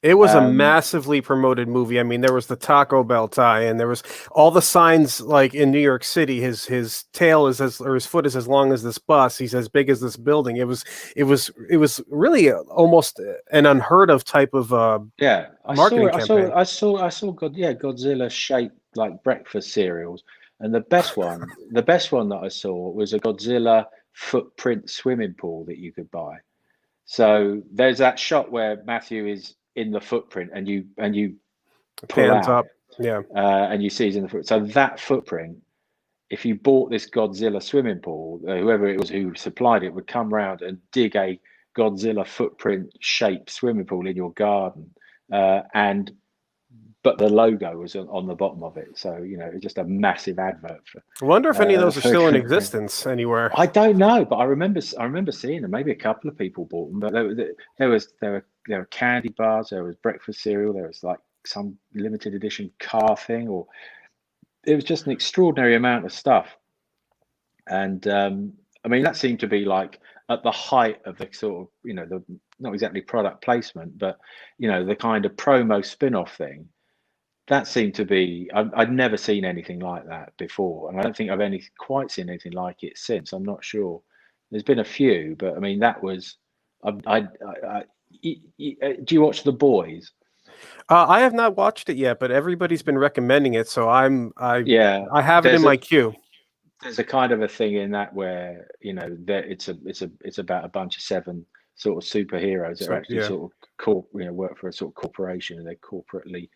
It was a massively promoted movie. I mean, there was the Taco Bell tie-in. There was all the signs, like in New York City. His tail is his foot is as long as this bus. He's as big as this building. It was really almost an unheard of type of marketing campaign. I saw Godzilla shaped like breakfast cereals, and the best one that I saw was a Godzilla footprint swimming pool that you could buy. So there's that shot where Matthew is in the footprint, and you pull Hands out, up, yeah, and you see he's in the footprint. So that footprint, if you bought this Godzilla swimming pool, whoever it was who supplied it would come round and dig a Godzilla footprint shaped swimming pool in your garden, but the logo was on the bottom of it. So, you know, it's just a massive advert for. I wonder if any of those are still in existence anywhere. I don't know, but I remember seeing them. Maybe a couple of people bought them, but there were candy bars, there was breakfast cereal, there was like some limited edition car thing, or it was just an extraordinary amount of stuff. And I mean, that seemed to be like at the height of the sort of, you know, the not exactly product placement, but, you know, the kind of promo spin-off thing. That seemed to be, I'd never seen anything like that before, and I don't think I've quite seen anything like it since. I'm not sure. There's been a few, but I mean, that was. Do you watch The Boys? I have not watched it yet, but everybody's been recommending it, so I have it in my queue. There's a kind of a thing in that where, you know, that it's about a bunch of 7 sort of superheroes that are actually sort of work for a sort of corporation, and they're corporately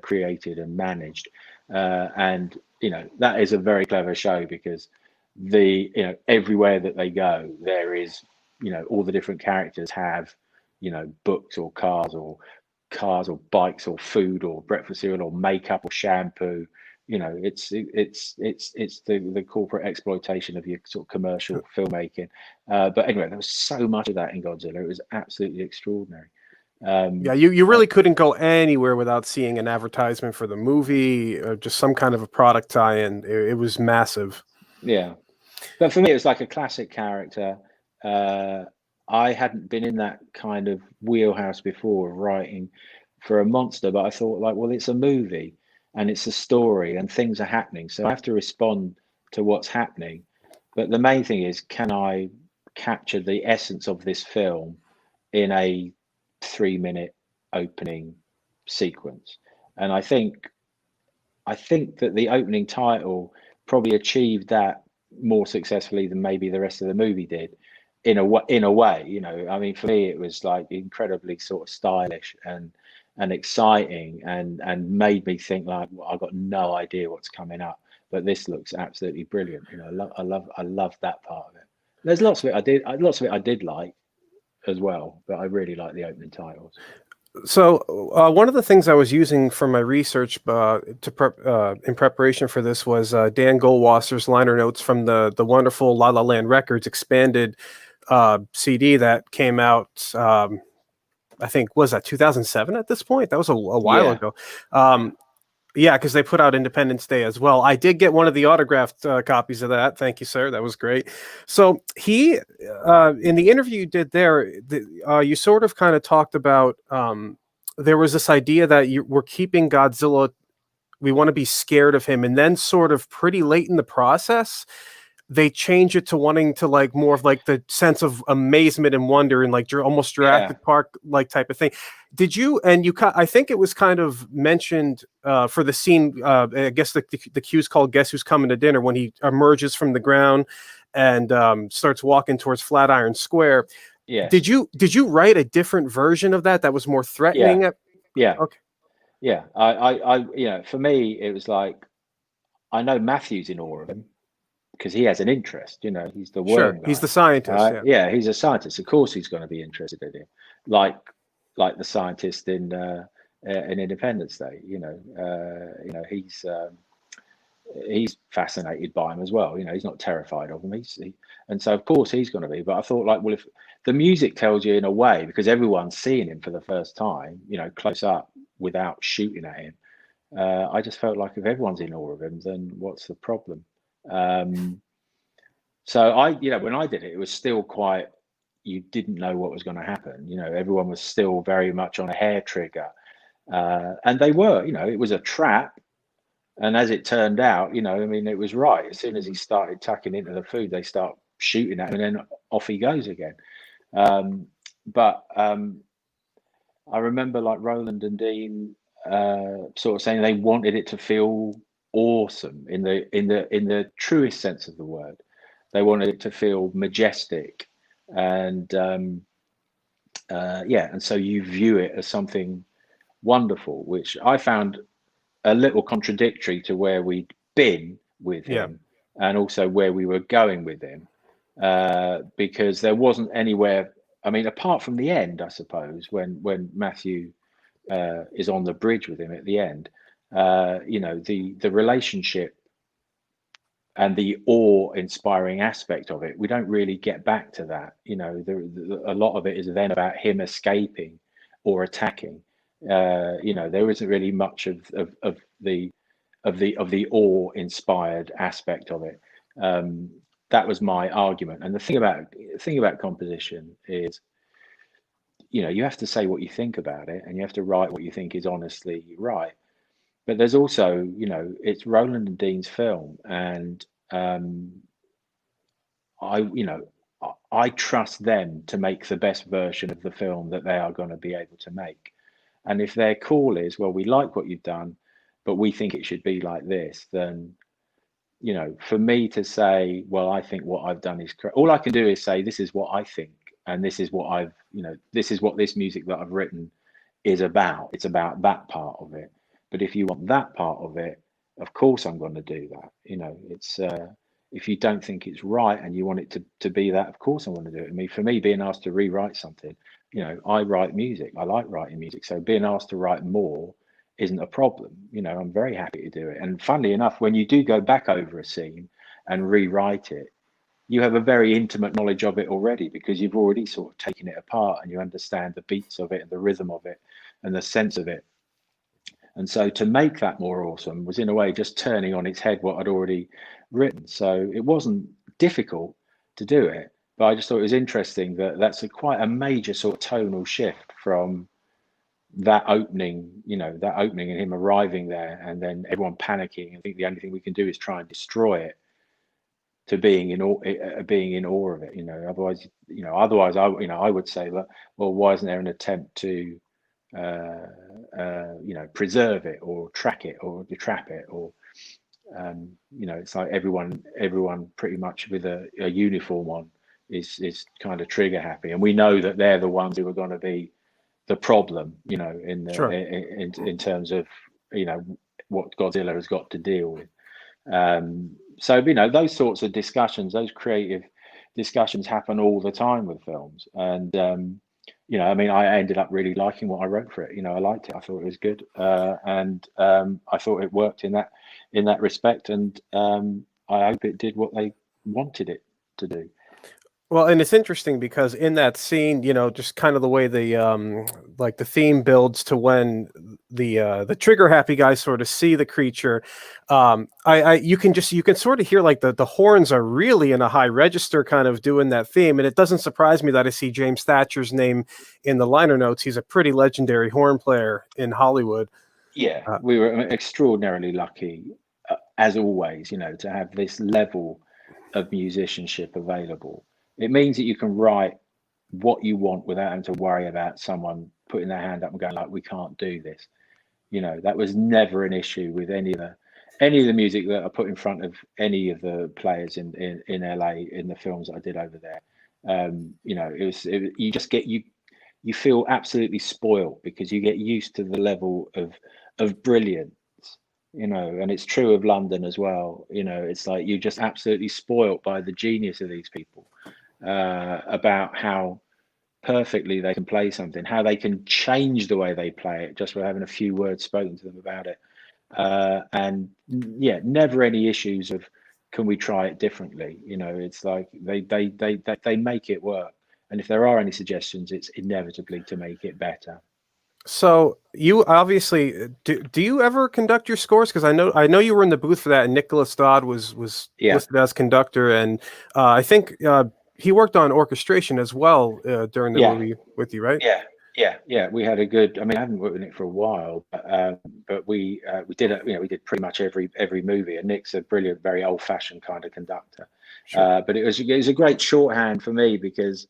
created and managed, and you know, that is a very clever show, because everywhere that they go, there is, you know, all the different characters have, you know, books or cars or bikes or food or breakfast cereal or makeup or shampoo. You know, it's the corporate exploitation of your sort of commercial filmmaking. But anyway, there was so much of that in Godzilla. It was absolutely extraordinary. You really couldn't go anywhere without seeing an advertisement for the movie, or just some kind of a product tie-in. It was massive. Yeah, but for me, it was like a classic character. I hadn't been in that kind of wheelhouse before, writing for a monster, but I thought, like, well, it's a movie and it's a story and things are happening, so I have to respond to what's happening. But the main thing is, can I capture the essence of this film in a 3-minute opening sequence? And I think that the opening title probably achieved that more successfully than maybe the rest of the movie did, in a way. You know, I mean, for me, it was like incredibly sort of stylish and exciting, and made me think, like, well, I've got no idea what's coming up, but this looks absolutely brilliant. You know, I love that part of it. There's lots of it I did like as well, but I really like the opening titles. So one of the things I was using for my research in preparation for this was Dan Goldwasser's liner notes from the wonderful La La Land Records expanded CD that came out. I think, was that 2007 at this point? That was a while ago. Yeah, because they put out Independence Day as well. I did get one of the autographed copies of that. Thank you, sir. That was great. So he, in the interview you did there, you sort of kind of talked about there was this idea that we're keeping Godzilla, we want to be scared of him. And then sort of pretty late in the process, they change it to wanting to like more of like the sense of amazement and wonder and like almost Jurassic Park like type of thing. Did you, and you, I think it was kind of mentioned for the scene, I guess the cue's called Guess Who's Coming to Dinner, when he emerges from the ground and starts walking towards Flatiron Square. Yes. Did you write a different version of that was more threatening? Yeah. Okay. Yeah. I for me, it was like, I know Matthew's in awe of him because he has an interest, he's the worm guy. He's the scientist. Yeah, he's a scientist. Of course he's going to be interested in him. Like the scientist in Independence Day, he's fascinated by him as well. He's not terrified of him. And so of course he's going to be. But I thought, like, well, if the music tells you in a way, because everyone's seeing him for the first time, close up without shooting at him, I just felt like if everyone's in awe of him, then what's the problem? So when I did it, it was still quite, you didn't know what was going to happen. Everyone was still very much on a hair trigger. And they were, it was a trap. And as it turned out, it was right. As soon as he started tucking into the food, they start shooting at him, and then off he goes again. But I remember like Roland and Dean sort of saying they wanted it to feel awesome in the truest sense of the word. They wanted it to feel majestic, and and so you view it as something wonderful, which I found a little contradictory to where we'd been with him and also where we were going with him, because there wasn't anywhere. I mean, apart from the end, I suppose, when Matthew is on the bridge with him at the end, the relationship and the awe-inspiring aspect of it, we don't really get back to that. A lot of it is then about him escaping or attacking. There isn't really much of the awe-inspired aspect of it. That was my argument. And the thing about composition is, you have to say what you think about it, and you have to write what you think is honestly right. But there's also, it's Roland and Dean's film, and I trust them to make the best version of the film that they are going to be able to make. And if their call is, well, we like what you've done, but we think it should be like this, then, for me to say, well, I think what I've done is correct. All I can do is say, this is what I think, and this is what this is what this music that I've written is about. It's about that part of it. But if you want that part of it, of course I'm going to do that. It's if you don't think it's right and you want it to be that, of course I'm going to do it. I mean, for me, being asked to rewrite something, I write music. I like writing music. So being asked to write more isn't a problem. I'm very happy to do it. And funnily enough, when you do go back over a scene and rewrite it, you have a very intimate knowledge of it already, because you've already sort of taken it apart and you understand the beats of it and the rhythm of it and the sense of it. And so to make that more awesome was in a way just turning on its head what I'd already written. So it wasn't difficult to do it, but I just thought it was interesting that that's quite a major sort of tonal shift from that opening, and him arriving there and then everyone panicking. I think the only thing we can do is try and destroy it, to being in awe of it. Otherwise I would say that, well, why isn't there an attempt to preserve it or track it or trap it, or it's like everyone pretty much with a uniform on is kind of trigger happy, and we know that they're the ones who are going to be the problem, in terms of what Godzilla has got to deal with. So those sorts of discussions, those creative discussions happen all the time with films, and I ended up really liking what I wrote for it. I liked it. I thought it was good, and I thought it worked in that respect, and I hope it did what they wanted it to do. Well, and it's interesting because in that scene, just kind of the way the theme builds to when the trigger happy guys sort of see the creature, you can sort of hear like the horns are really in a high register, kind of doing that theme, and it doesn't surprise me that I see James Thatcher's name in the liner notes. He's a pretty legendary horn player in Hollywood. Yeah, we were extraordinarily lucky, as always, to have this level of musicianship available. It means that you can write what you want without having to worry about someone putting their hand up and going like, we can't do this. You know, that was never an issue with any of the music that I put in front of any of the players in LA in the films that I did over there. You know, you just get you feel absolutely spoiled because you get used to the level of brilliance, you know, and it's true of London as well. You know, it's like you're just absolutely spoiled by the genius of these people, about how perfectly they can play something, how they can change the way they play it just by having a few words spoken to them about it. And yeah, never any issues of can we try it differently? You know, it's like they make it work. And if there are any suggestions, it's inevitably to make it better. So you obviously do you ever conduct your scores? Because I know you were in the booth for that, and Nicholas Dodd was Yeah. listed as conductor, and I think he worked on orchestration as well during the movie with you, right? Yeah. We had a good. I mean, I haven't worked with Nick for a while, but we did it. You know, we did pretty much every movie. And Nick's a brilliant, very old-fashioned kind of conductor. Sure. But it was a great shorthand for me because,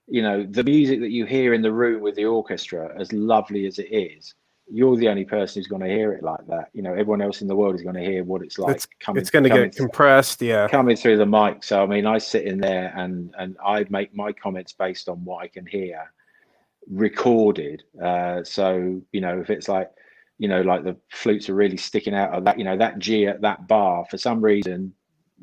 you know, the music that you hear in the room with the orchestra, as lovely as it is, you're the only person who's going to hear it like that. You know, everyone else in the world is going to hear what it's like It's going to get compressed, coming through the mic. So I mean, I sit in there and I make my comments based on what I can hear recorded. So you know, if it's like, you know, like the flutes are really sticking out of that, you know, that G at that bar for some reason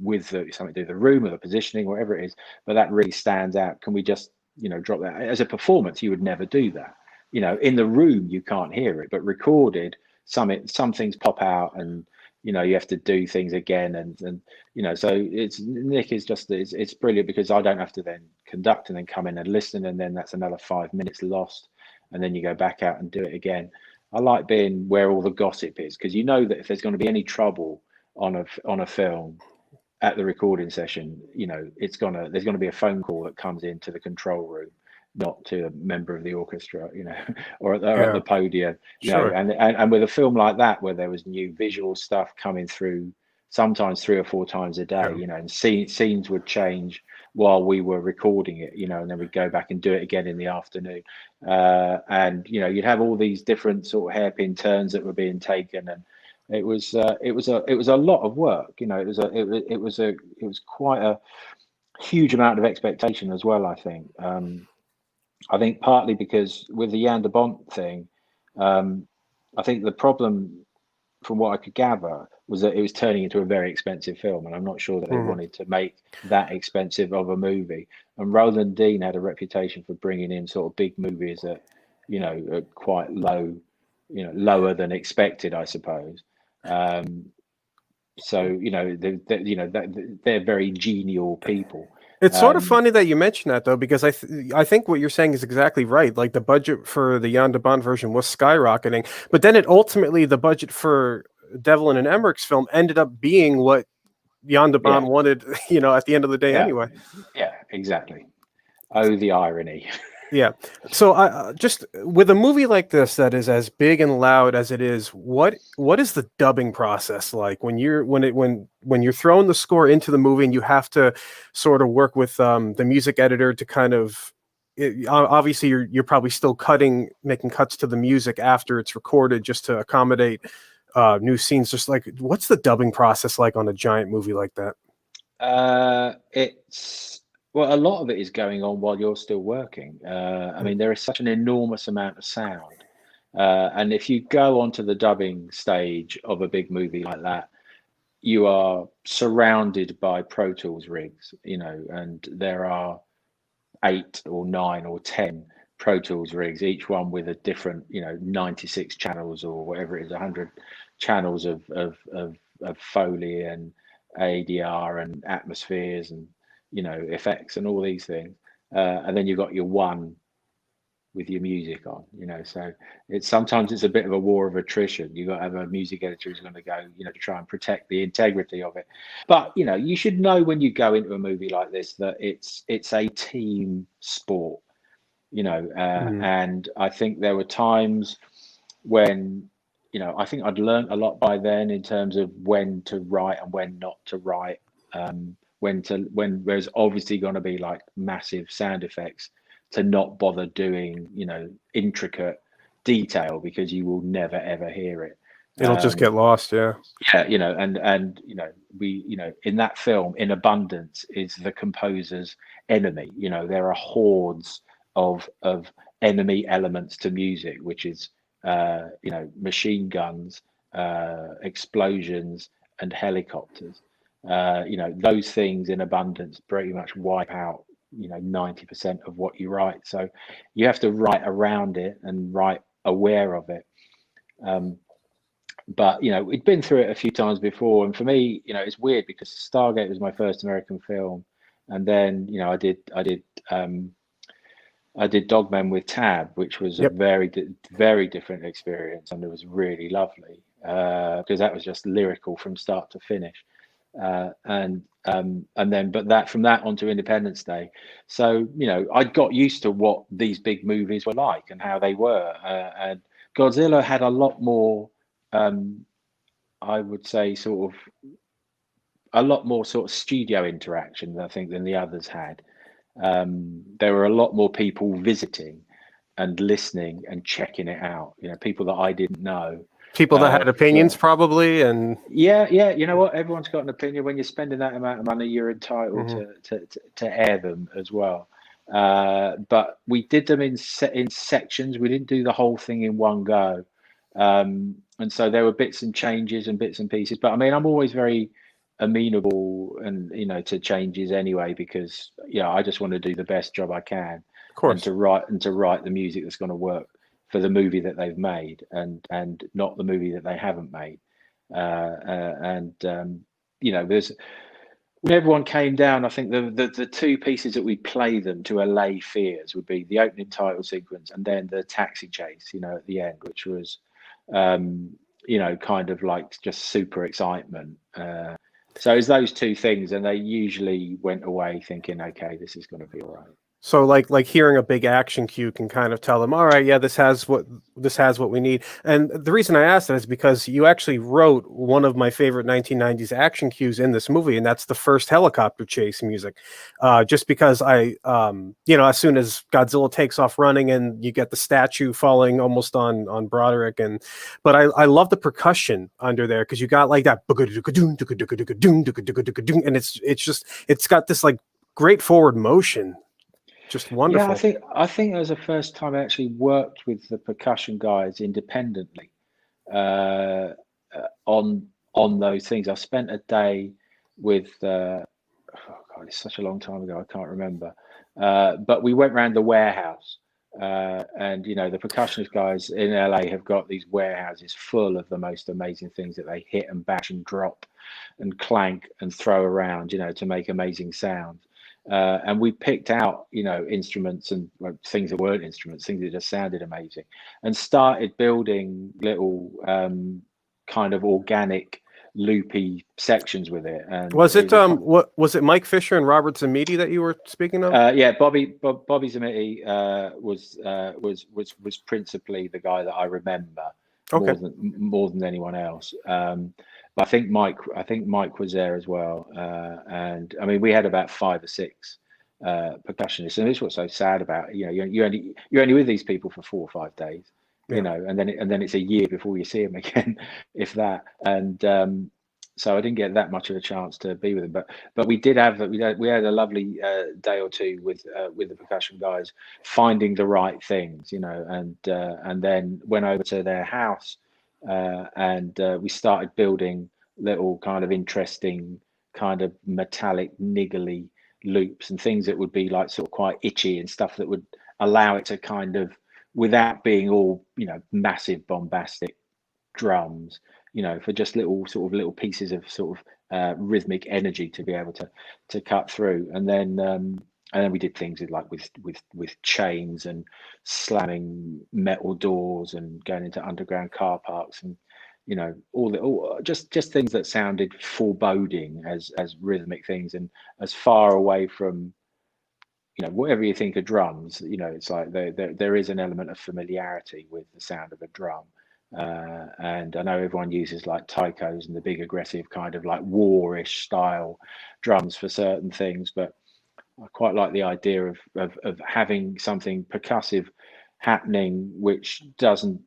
with something to do with the room or the positioning, whatever it is, but that really stands out. Can we just, you know, drop that? As a performance, you would never do that. You know, in the room you can't hear it, but recorded, some things pop out, and you know, you have to do things again, and you know, so Nick is just it's brilliant because I don't have to then conduct and then come in and listen, and then that's another 5 minutes lost, and then you go back out and do it again. I like being where all the gossip is, because you know that if there's going to be any trouble on a film at the recording session, you know, there's gonna be a phone call that comes into the control room, not to a member of the orchestra, you know, or at the podium, you know. And with a film like that, where there was new visual stuff coming through, sometimes 3 or 4 times a day, you know, and scenes would change while we were recording it, you know, and then we'd go back and do it again in the afternoon. And you know, you'd have all these different sort of hairpin turns that were being taken, and it was a lot of work, you know. It was quite a huge amount of expectation as well, I think. I think partly because with the Jan de Bont thing, I think the problem, from what I could gather, was that it was turning into a very expensive film, and I'm not sure that they wanted to make that expensive of a movie. And Roland Dean had a reputation for bringing in sort of big movies that, you know, are quite low, you know, lower than expected, I suppose. So you know, they're very genial people. It's sort of funny that you mention that, though, because I think what you're saying is exactly right. Like, the budget for the Jan de Bont version was skyrocketing, but then the budget for Devlin and Emmerich's film ended up being what Jan de Bont wanted, you know, at the end of the day anyway. Yeah, exactly. Oh, the irony. Yeah. So I just with a movie like this that is as big and loud as it is, what is the dubbing process like when you're throwing the score into the movie and you have to sort of work with the music editor to kind of obviously you're probably still making cuts to the music after it's recorded just to accommodate new scenes. Just like, what's the dubbing process like on a giant movie like that? Well, a lot of it is going on while you're still working. I mean, there is such an enormous amount of sound. And if you go onto the dubbing stage of a big movie like that, you are surrounded by Pro Tools rigs, you know, and there are 8 or 9 or 10 Pro Tools rigs, each one with a different, you know, 96 channels or whatever it is, 100 channels of Foley and ADR and atmospheres and, you know, effects and all these things, and then you've got your one with your music on, you know. So sometimes it's a bit of a war of attrition. You've got to have a music editor who's going to go, you know, to try and protect the integrity of it. But you know, you should know when you go into a movie like this that it's a team sport, you know. And I think there were times when, you know, I think I'd learned a lot by then in terms of when to write and when not to write. when there's obviously going to be like massive sound effects, to not bother doing, you know, intricate detail, because you will never ever hear it. It'll just get lost. Yeah. Yeah, you know, and you know, you know, in that film, In Abundance is the composer's enemy. You know, there are hordes of enemy elements to music, which is you know, machine guns, explosions, and helicopters. You know, those things in abundance pretty much wipe out, you know, 90% of what you write. So you have to write around it and write aware of it. But you know, we'd been through it a few times before, and for me, you know, it's weird because Stargate was my first American film, and then, you know, I did Dogmen with Tab, which was a very different experience, and it was really lovely because that was just lyrical from start to finish. And then, but that from that onto Independence Day, so you know, I got used to what these big movies were like and how they were, and Godzilla had a lot more, I would say, sort of a lot more sort of studio interaction, I think, than the others had. There were a lot more people visiting and listening and checking it out. You know, people that I didn't know. People that had opinions, probably, and yeah, you know what? Everyone's got an opinion. When you're spending that amount of money, you're entitled to air them as well. But we did them in sections. We didn't do the whole thing in one go, and so there were bits and changes and bits and pieces. But I mean, I'm always very amenable and, you know, to changes anyway, because, you know, I just want to do the best job I can, of course, and to write the music that's going to work for the movie that they've made, and not the movie that they haven't made. You know, there's, when everyone came down, I think the two pieces that we play them to allay fears would be the opening title sequence and then the taxi chase, you know, at the end, which was you know, kind of like just super excitement. So it's those two things, and they usually went away thinking, okay, this is going to be all right. So like hearing a big action cue can kind of tell them, all right, yeah, this has what we need. And the reason I asked that is because you actually wrote one of my favorite 1990s action cues in this movie, and that's the first helicopter chase music. Just because you know, as soon as Godzilla takes off running and you get the statue falling almost on Broderick, but I love the percussion under there, because you got like that, and it's got this like great forward motion. Just wonderful. Yeah, I think that was the first time I actually worked with the percussion guys independently on those things. I spent a day with oh God, it's such a long time ago, I can't remember. But we went around the warehouse, and you know, the percussionist guys in LA have got these warehouses full of the most amazing things that they hit and bash and drop and clank and throw around, you know, to make amazing sounds. And we picked out, you know, instruments and things that weren't instruments, things that just sounded amazing, and started building little kind of organic loopy sections with it. And was it what was it, Mike Fisher and Robert Zamiti that you were speaking of? Yeah, Bobby Zamiti was principally the guy that I remember, okay, more than anyone else. But I think Mike was there as well, and I mean, we had about 5 or 6 percussionists, and this is what's so sad about it. You know, you're only with these people for 4 or 5 days, you know, and then it's a year before you see them again, if that. And so I didn't get that much of a chance to be with them, but we did have we had a lovely day or two with the percussion guys, finding the right things, you know, and then went over to their house. And we started building little kind of interesting kind of metallic niggly loops and things that would be like sort of quite itchy and stuff that would allow it to kind of, without being all, you know, massive bombastic drums, you know, for just little pieces of sort of rhythmic energy to be able to cut through. And then we did things with chains and slamming metal doors and going into underground car parks, and, you know, just things that sounded foreboding as rhythmic things, and as far away from, you know, whatever you think of drums, you know, it's like there is an element of familiarity with the sound of a drum. And I know everyone uses like taikos and the big aggressive kind of like war-ish style drums for certain things, but I quite like the idea of having something percussive happening which doesn't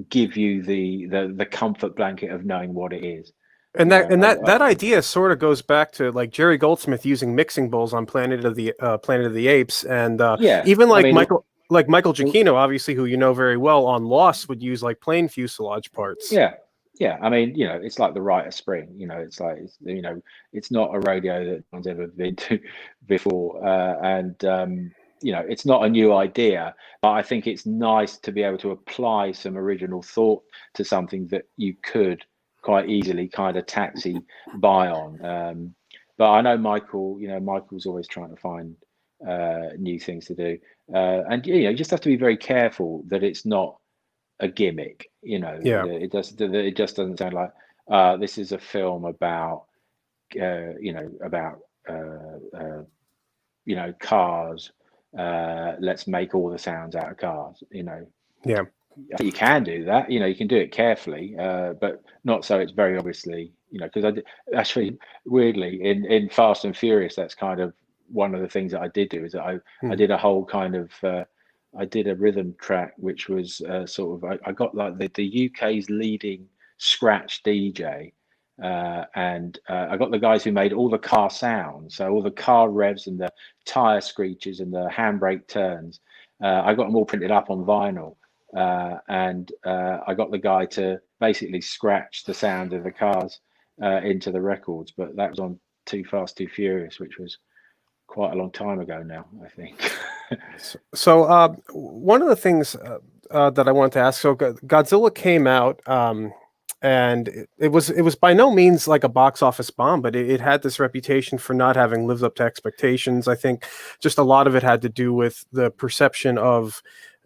give you the comfort blanket of knowing what it is. And that idea sort of goes back to like Jerry Goldsmith using mixing bowls on Planet of the Apes, and even like Michael Giacchino, obviously, who you know very well, on Lost, would use like plain fuselage parts. Yeah. I mean, it's like the Rite of Spring. It's like it's not a rodeo that one's ever been to before, and it's not a new idea. But I think it's nice to be able to apply some original thought to something that you could quite easily kind of taxi by on. But I know Michael. Michael's always trying to find new things to do, and you just have to be very careful that it's not a gimmick. It just doesn't sound like this is a film about cars. Let's make all the sounds out of cars. Yeah. I think you can do that. You can do it carefully, but not so it's very obviously. Because actually, weirdly, in Fast and Furious, that's kind of one of the things that I did do. Is that I did a whole kind of I did a rhythm track, which was sort of I got like the UK's leading scratch DJ, and I got the guys who made all the car sounds, so all the car revs and the tire screeches and the handbrake turns. I got them all printed up on vinyl. And I got the guy to basically scratch the sound of the cars into the records, but that was on Too Fast, Too Furious, which was quite a long time ago now, I think. So one of the things that I wanted to ask, so Godzilla came out, and it was by no means like a box office bomb, but it had this reputation for not having lived up to expectations. I think just a lot of it had to do with the perception of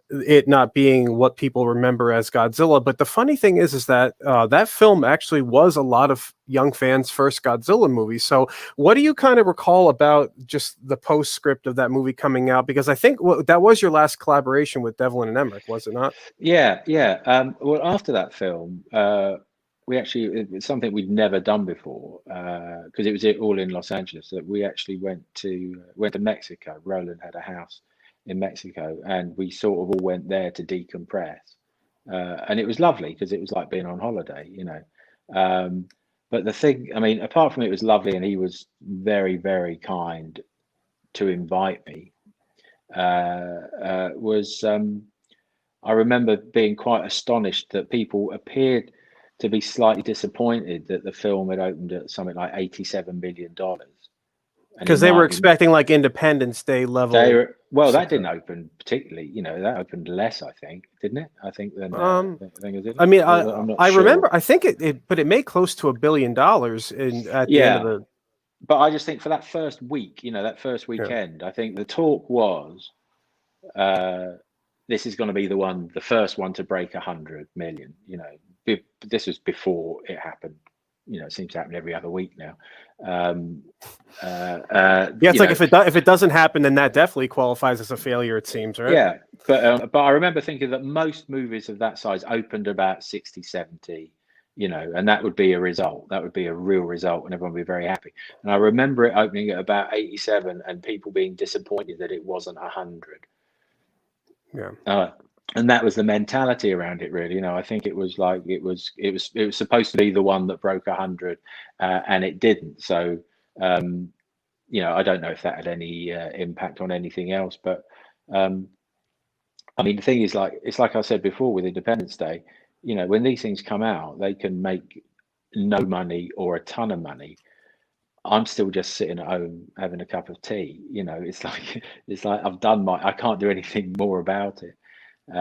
it not being what people remember as Godzilla. But the funny thing is that that film actually was a lot of young fans' first Godzilla movie. So what do you kind of recall about just the postscript of that movie coming out? Because I think that was your last collaboration with Devlin and Emmerich, was it not? Yeah. Well, after that film, it's something we'd never done before, because it was all in Los Angeles. That we actually went to Mexico. Roland had a house in Mexico, and we sort of all went there to decompress, and it was lovely because it was like being on holiday, but the thing, I mean, apart from it was lovely and he was very, very kind to invite me, was I remember being quite astonished that people appeared to be slightly disappointed that the film had opened at something like $87 million. Because they were expecting like Independence Day level. That didn't open particularly. That opened less, I think, didn't it? I think than I mean, I remember. I think but it made close to $1 billion at the end of the. But I just think for that first week, that first weekend, I think the talk was, this is going to be the first one to break 100 million. This was before it happened. It seems to happen every other week now. It's like if it doesn't happen, then that definitely qualifies as a failure. It seems, right? Yeah, but I remember thinking that most movies of that size opened about 60, 70, and that would be a result. That would be a real result, and everyone would be very happy. And I remember it opening at about 87, and people being disappointed that it wasn't 100. Yeah. And that was the mentality around it, really. I think it was like it was supposed to be the one that broke 100, and it didn't. So, I don't know if that had any impact on anything else. But I mean, the thing is, it's like I said before with Independence Day. When these things come out, they can make no money or a ton of money. I'm still just sitting at home having a cup of tea. It's like I've done I can't do anything more about it. So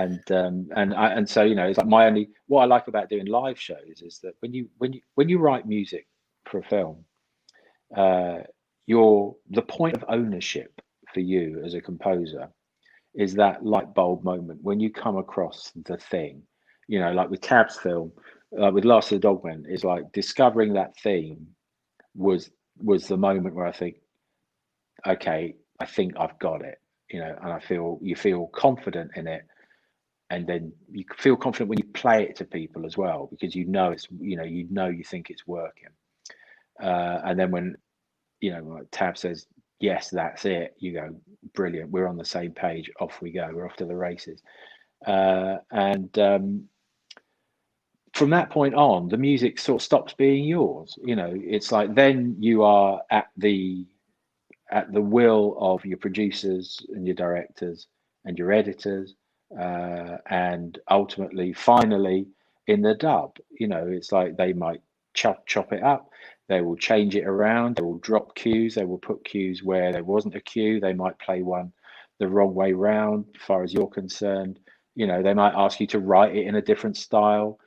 it's like what I like about doing live shows is that when you write music for a film, the point of ownership for you as a composer is that light bulb moment when you come across the thing, like with Cab's film, with Last of the Dogmen, is like discovering that theme was the moment where I think, okay, I think I've got it. And you feel confident in it, and then you feel confident when you play it to people as well, because you know it's, you think it's working. And then when, like Tab says, yes, that's it, you go, brilliant, we're on the same page, off we go, we're off to the races. And from that point on, the music sort of stops being yours. It's like then you are at the will of your producers and your directors and your editors, and ultimately, finally, in the dub. It's like they might chop it up, they will change it around, they will drop cues, they will put cues where there wasn't a cue, they might play one the wrong way round, as far as you're concerned. They might ask you to write it in a different style,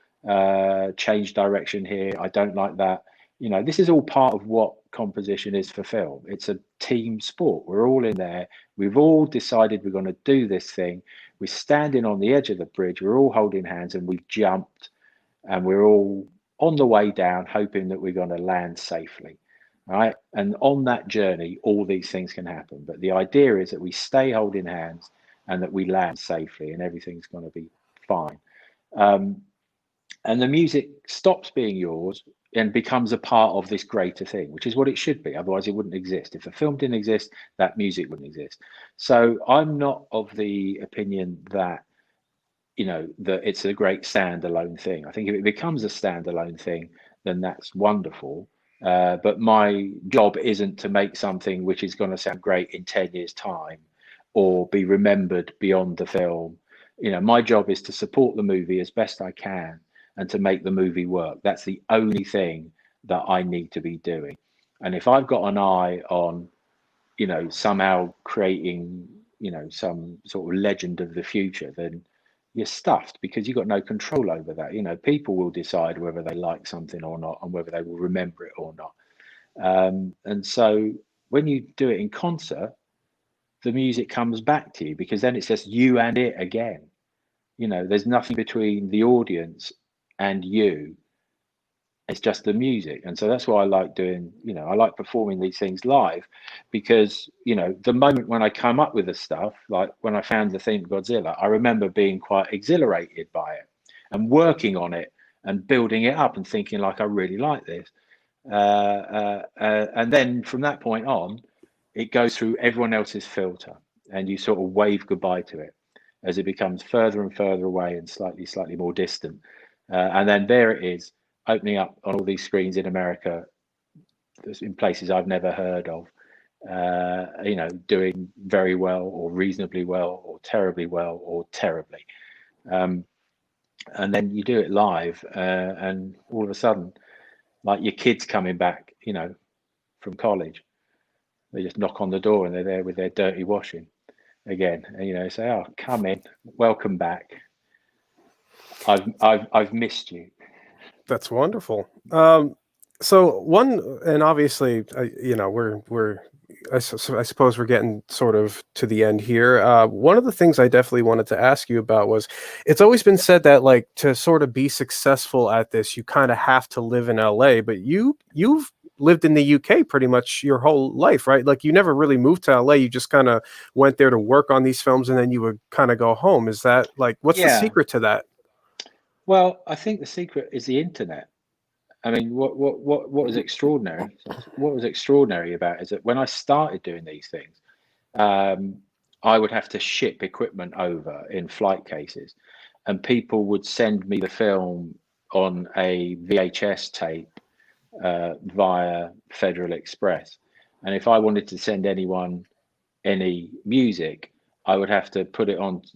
change direction here, I don't like that. This is all part of what composition is for film. It's a team sport. We're all in there. We've all decided we're going to do this thing. We're standing on the edge of the bridge. We're all holding hands, and we've jumped, and we're all on the way down, hoping that we're going to land safely. Right. And on that journey, all these things can happen. But the idea is that we stay holding hands and that we land safely, and everything's going to be fine. And the music stops being yours and becomes a part of this greater thing, which is what it should be. Otherwise, it wouldn't exist. If the film didn't exist, that music wouldn't exist. So I'm not of the opinion that, that it's a great standalone thing. I think if it becomes a standalone thing, then that's wonderful. But my job isn't to make something which is going to sound great in 10 years' time or be remembered beyond the film. My job is to support the movie as best I can and to make the movie work. That's the only thing that I need to be doing. And if I've got an eye on, somehow creating, some sort of legend of the future, then you're stuffed, because you've got no control over that. People will decide whether they like something or not, and whether they will remember it or not. And so when you do it in concert, the music comes back to you, because then it's just you and it again. There's nothing between the audience and you. It's just the music. And so that's why I like doing, I like performing these things live, because the moment when I come up with the stuff, like when I found the theme of Godzilla, I remember being quite exhilarated by it and working on it and building it up and thinking, like, I really like this, and then from that point on, it goes through everyone else's filter, and you sort of wave goodbye to it as it becomes further and further away and slightly more distant. And then there it is, opening up on all these screens in America, in places I've never heard of, doing very well or reasonably well or terribly well or terribly. And then you do it live, and all of a sudden, like your kids coming back, from college, they just knock on the door and they're there with their dirty washing again, and say, "Oh, come in, welcome back. I've missed you." That's wonderful. So one, and obviously, I suppose we're getting sort of to the end here. One of the things I definitely wanted to ask you about was, it's always been said that, like, to sort of be successful at this, you kind of have to live in LA, but you've lived in the UK pretty much your whole life, right? Like, you never really moved to LA. You just kind of went there to work on these films, and then you would kind of go home. Is that, like, what's the secret to that? Well, I think the secret is the internet. I mean, what was extraordinary? What was extraordinary about it is that when I started doing these things, I would have to ship equipment over in flight cases, and people would send me the film on a VHS tape via Federal Express. And if I wanted to send anyone any music, I would have to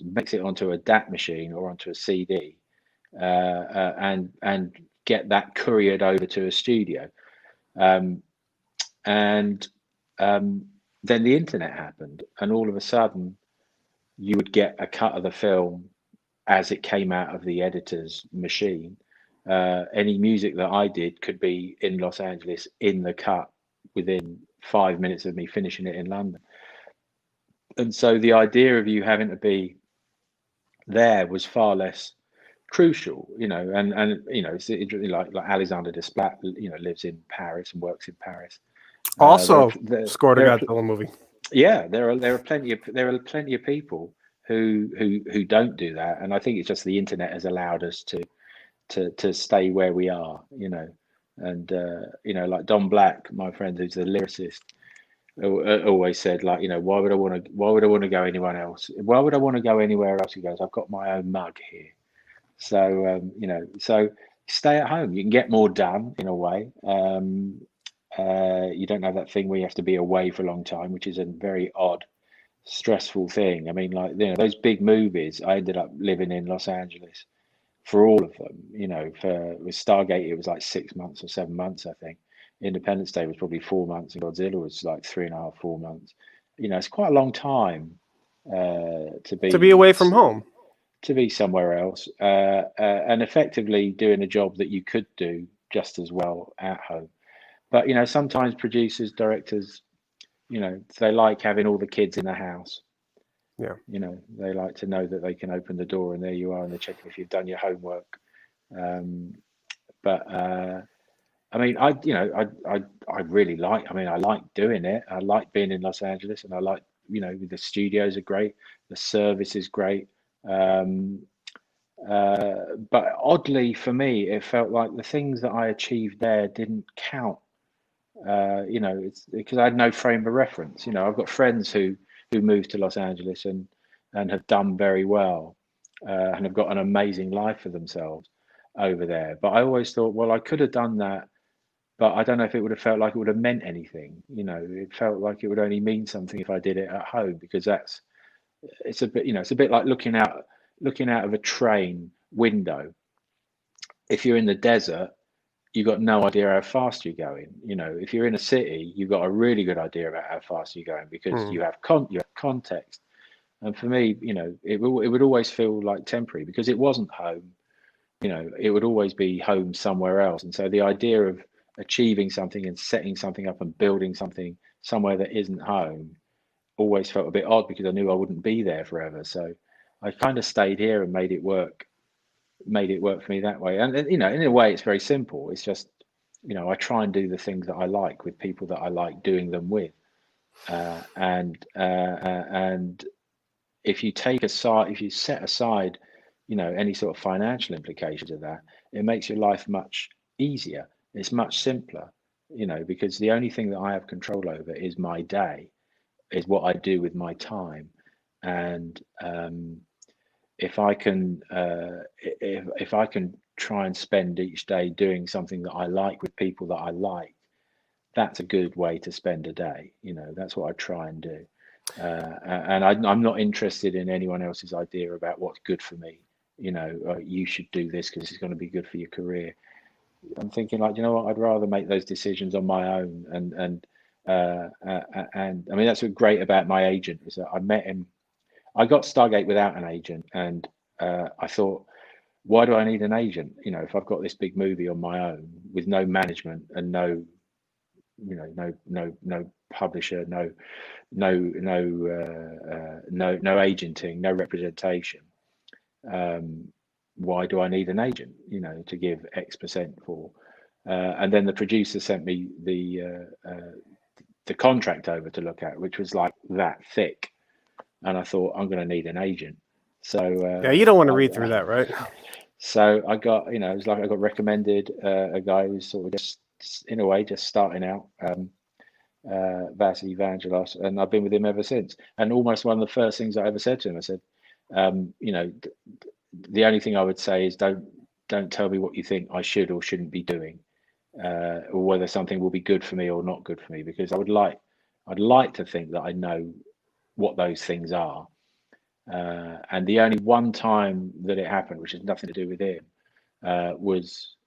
mix it onto a DAT machine or onto a CD. And get that couriered over to a studio, and then the internet happened, and all of a sudden you would get a cut of the film as it came out of the editor's machine. Any music that I did could be in Los Angeles in the cut within 5 minutes of me finishing it in London. And so the idea of you having to be there was far less crucial, and it's like Alexander Desplat, lives in Paris and works in Paris. Also, scored a Godzilla movie. Yeah, there are plenty of people who don't do that. And I think it's just the internet has allowed us to stay where we are, you know. And like Don Black, my friend who's the lyricist, always said, like, you know, why would I want to go anyone else? Why would I want to go anywhere else? He goes, I've got my own mug here. So so stay at home. You can get more done in a way. You don't have that thing where you have to be away for a long time, which is a very odd, stressful thing. I mean, like, you know, those big movies, I ended up living in Los Angeles for all of them. You know, with Stargate, it was like 6 months or 7 months, I think. Independence Day was probably 4 months, and Godzilla was like 3.5, 4 months. You know, it's quite a long time to be away from home, to be somewhere else, and effectively doing a job that you could do just as well at home. But, you know, sometimes producers, directors, you know, they like having all the kids in the house. Yeah. You know, they like to know that they can open the door and there you are, and they're checking if you've done your homework. But I mean, I really like, I mean, I like doing it. I like being in Los Angeles, and I like, you know, the studios are great. The service is great. But oddly for me, it felt like the things that I achieved there didn't count. You know, it's because I had no frame of reference. You know, I've got friends who moved to Los Angeles and have done very well, and have got an amazing life for themselves over there. But I always thought, well, I could have done that, but I don't know if it would have felt like it would have meant anything. You know, it felt like it would only mean something if I did it at home, because it's a bit, you know, it's a bit like looking out of a train window. If you're in the desert, you've got no idea how fast you're going. You know, if you're in a city, you've got a really good idea about how fast you're going, because you have context. And for me, you know, it would always feel like temporary, because it wasn't home. You know, it would always be home somewhere else. And so the idea of achieving something and setting something up and building something somewhere that isn't home always felt a bit odd, because I knew I wouldn't be there forever. So I kind of stayed here and made it work for me that way. And, you know, in a way, it's very simple. It's just, you know, I try and do the things that I like with people that I like doing them with. And if you set aside, you know, any sort of financial implications of that, it makes your life much easier. It's much simpler, you know, because the only thing that I have control over is my day, is what I do with my time. And if I can try and spend each day doing something that I like with people that I like, that's a good way to spend a day. You know, that's what I try and do. And I'm not interested in anyone else's idea about what's good for me. You know, you should do this because it's going to be good for your career. I'm thinking, like, you know what? I'd rather make those decisions on my own. And I mean, that's what's great about my agent, is that I met him. I got Stargate without an agent, and I thought, why do I need an agent? You know, if I've got this big movie on my own with no management and no publisher, no agenting, no representation. Why do I need an agent? You know, to give X% for. And then the producer sent me the contract over to look at, which was like that thick, and I thought, I'm going to need an agent. So yeah, you don't want to read through that, right? So I got, you know, it was like I got recommended a guy who's sort of just in a way just starting out. Vasily Vangelos, and I've been with him ever since. And almost one of the first things I ever said to him, I said, you know, the only thing I would say is don't tell me what you think I should or shouldn't be doing, or whether something will be good for me or not good for me, because I'd like to think that I know what those things are. And the only one time that it happened, which has nothing to do with him, was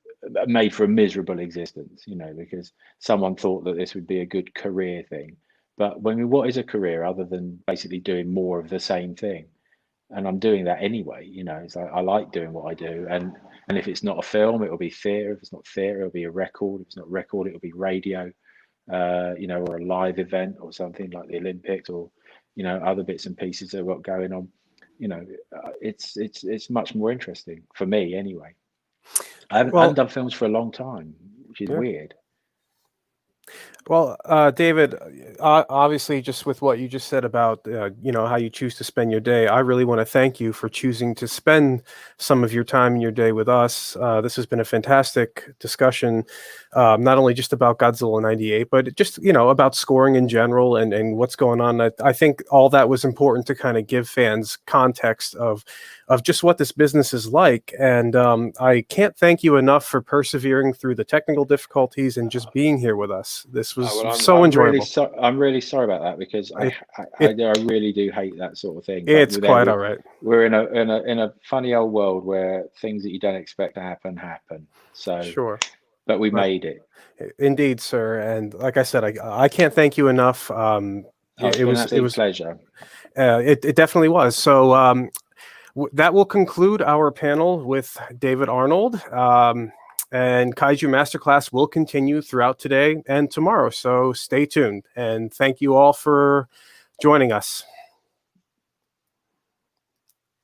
made for a miserable existence, you know, because someone thought that this would be a good career thing. But what is a career other than basically doing more of the same thing? And I'm doing that anyway, you know. It's like, I like doing what I do, and if it's not a film, it'll be theatre. If it's not theatre, it'll be a record. If it's not record, it'll be radio, you know, or a live event or something like the Olympics, or, you know, other bits and pieces that I've got going on. You know, it's much more interesting for me anyway. I haven't done films for a long time, which is weird. Well, David, obviously, just with what you just said about how you choose to spend your day, I really want to thank you for choosing to spend some of your time in your day with us. This has been a fantastic discussion, not only just about Godzilla '98, but just about scoring in general and what's going on. I think all that was important to kind of give fans context of just what this business is like. And I can't thank you enough for persevering through the technical difficulties and just being here with us. This was so enjoyable. I'm really sorry about that, because I really do hate that sort of thing. It's quite all right. We're in a funny old world where things that you don't expect to happen. So sure, but we made it. Indeed, sir. And like I said, I can't thank you enough. It was a pleasure. It definitely was. So that will conclude our panel with David Arnold. And Kaiju Masterclass will continue throughout today and tomorrow. So stay tuned. And thank you all for joining us.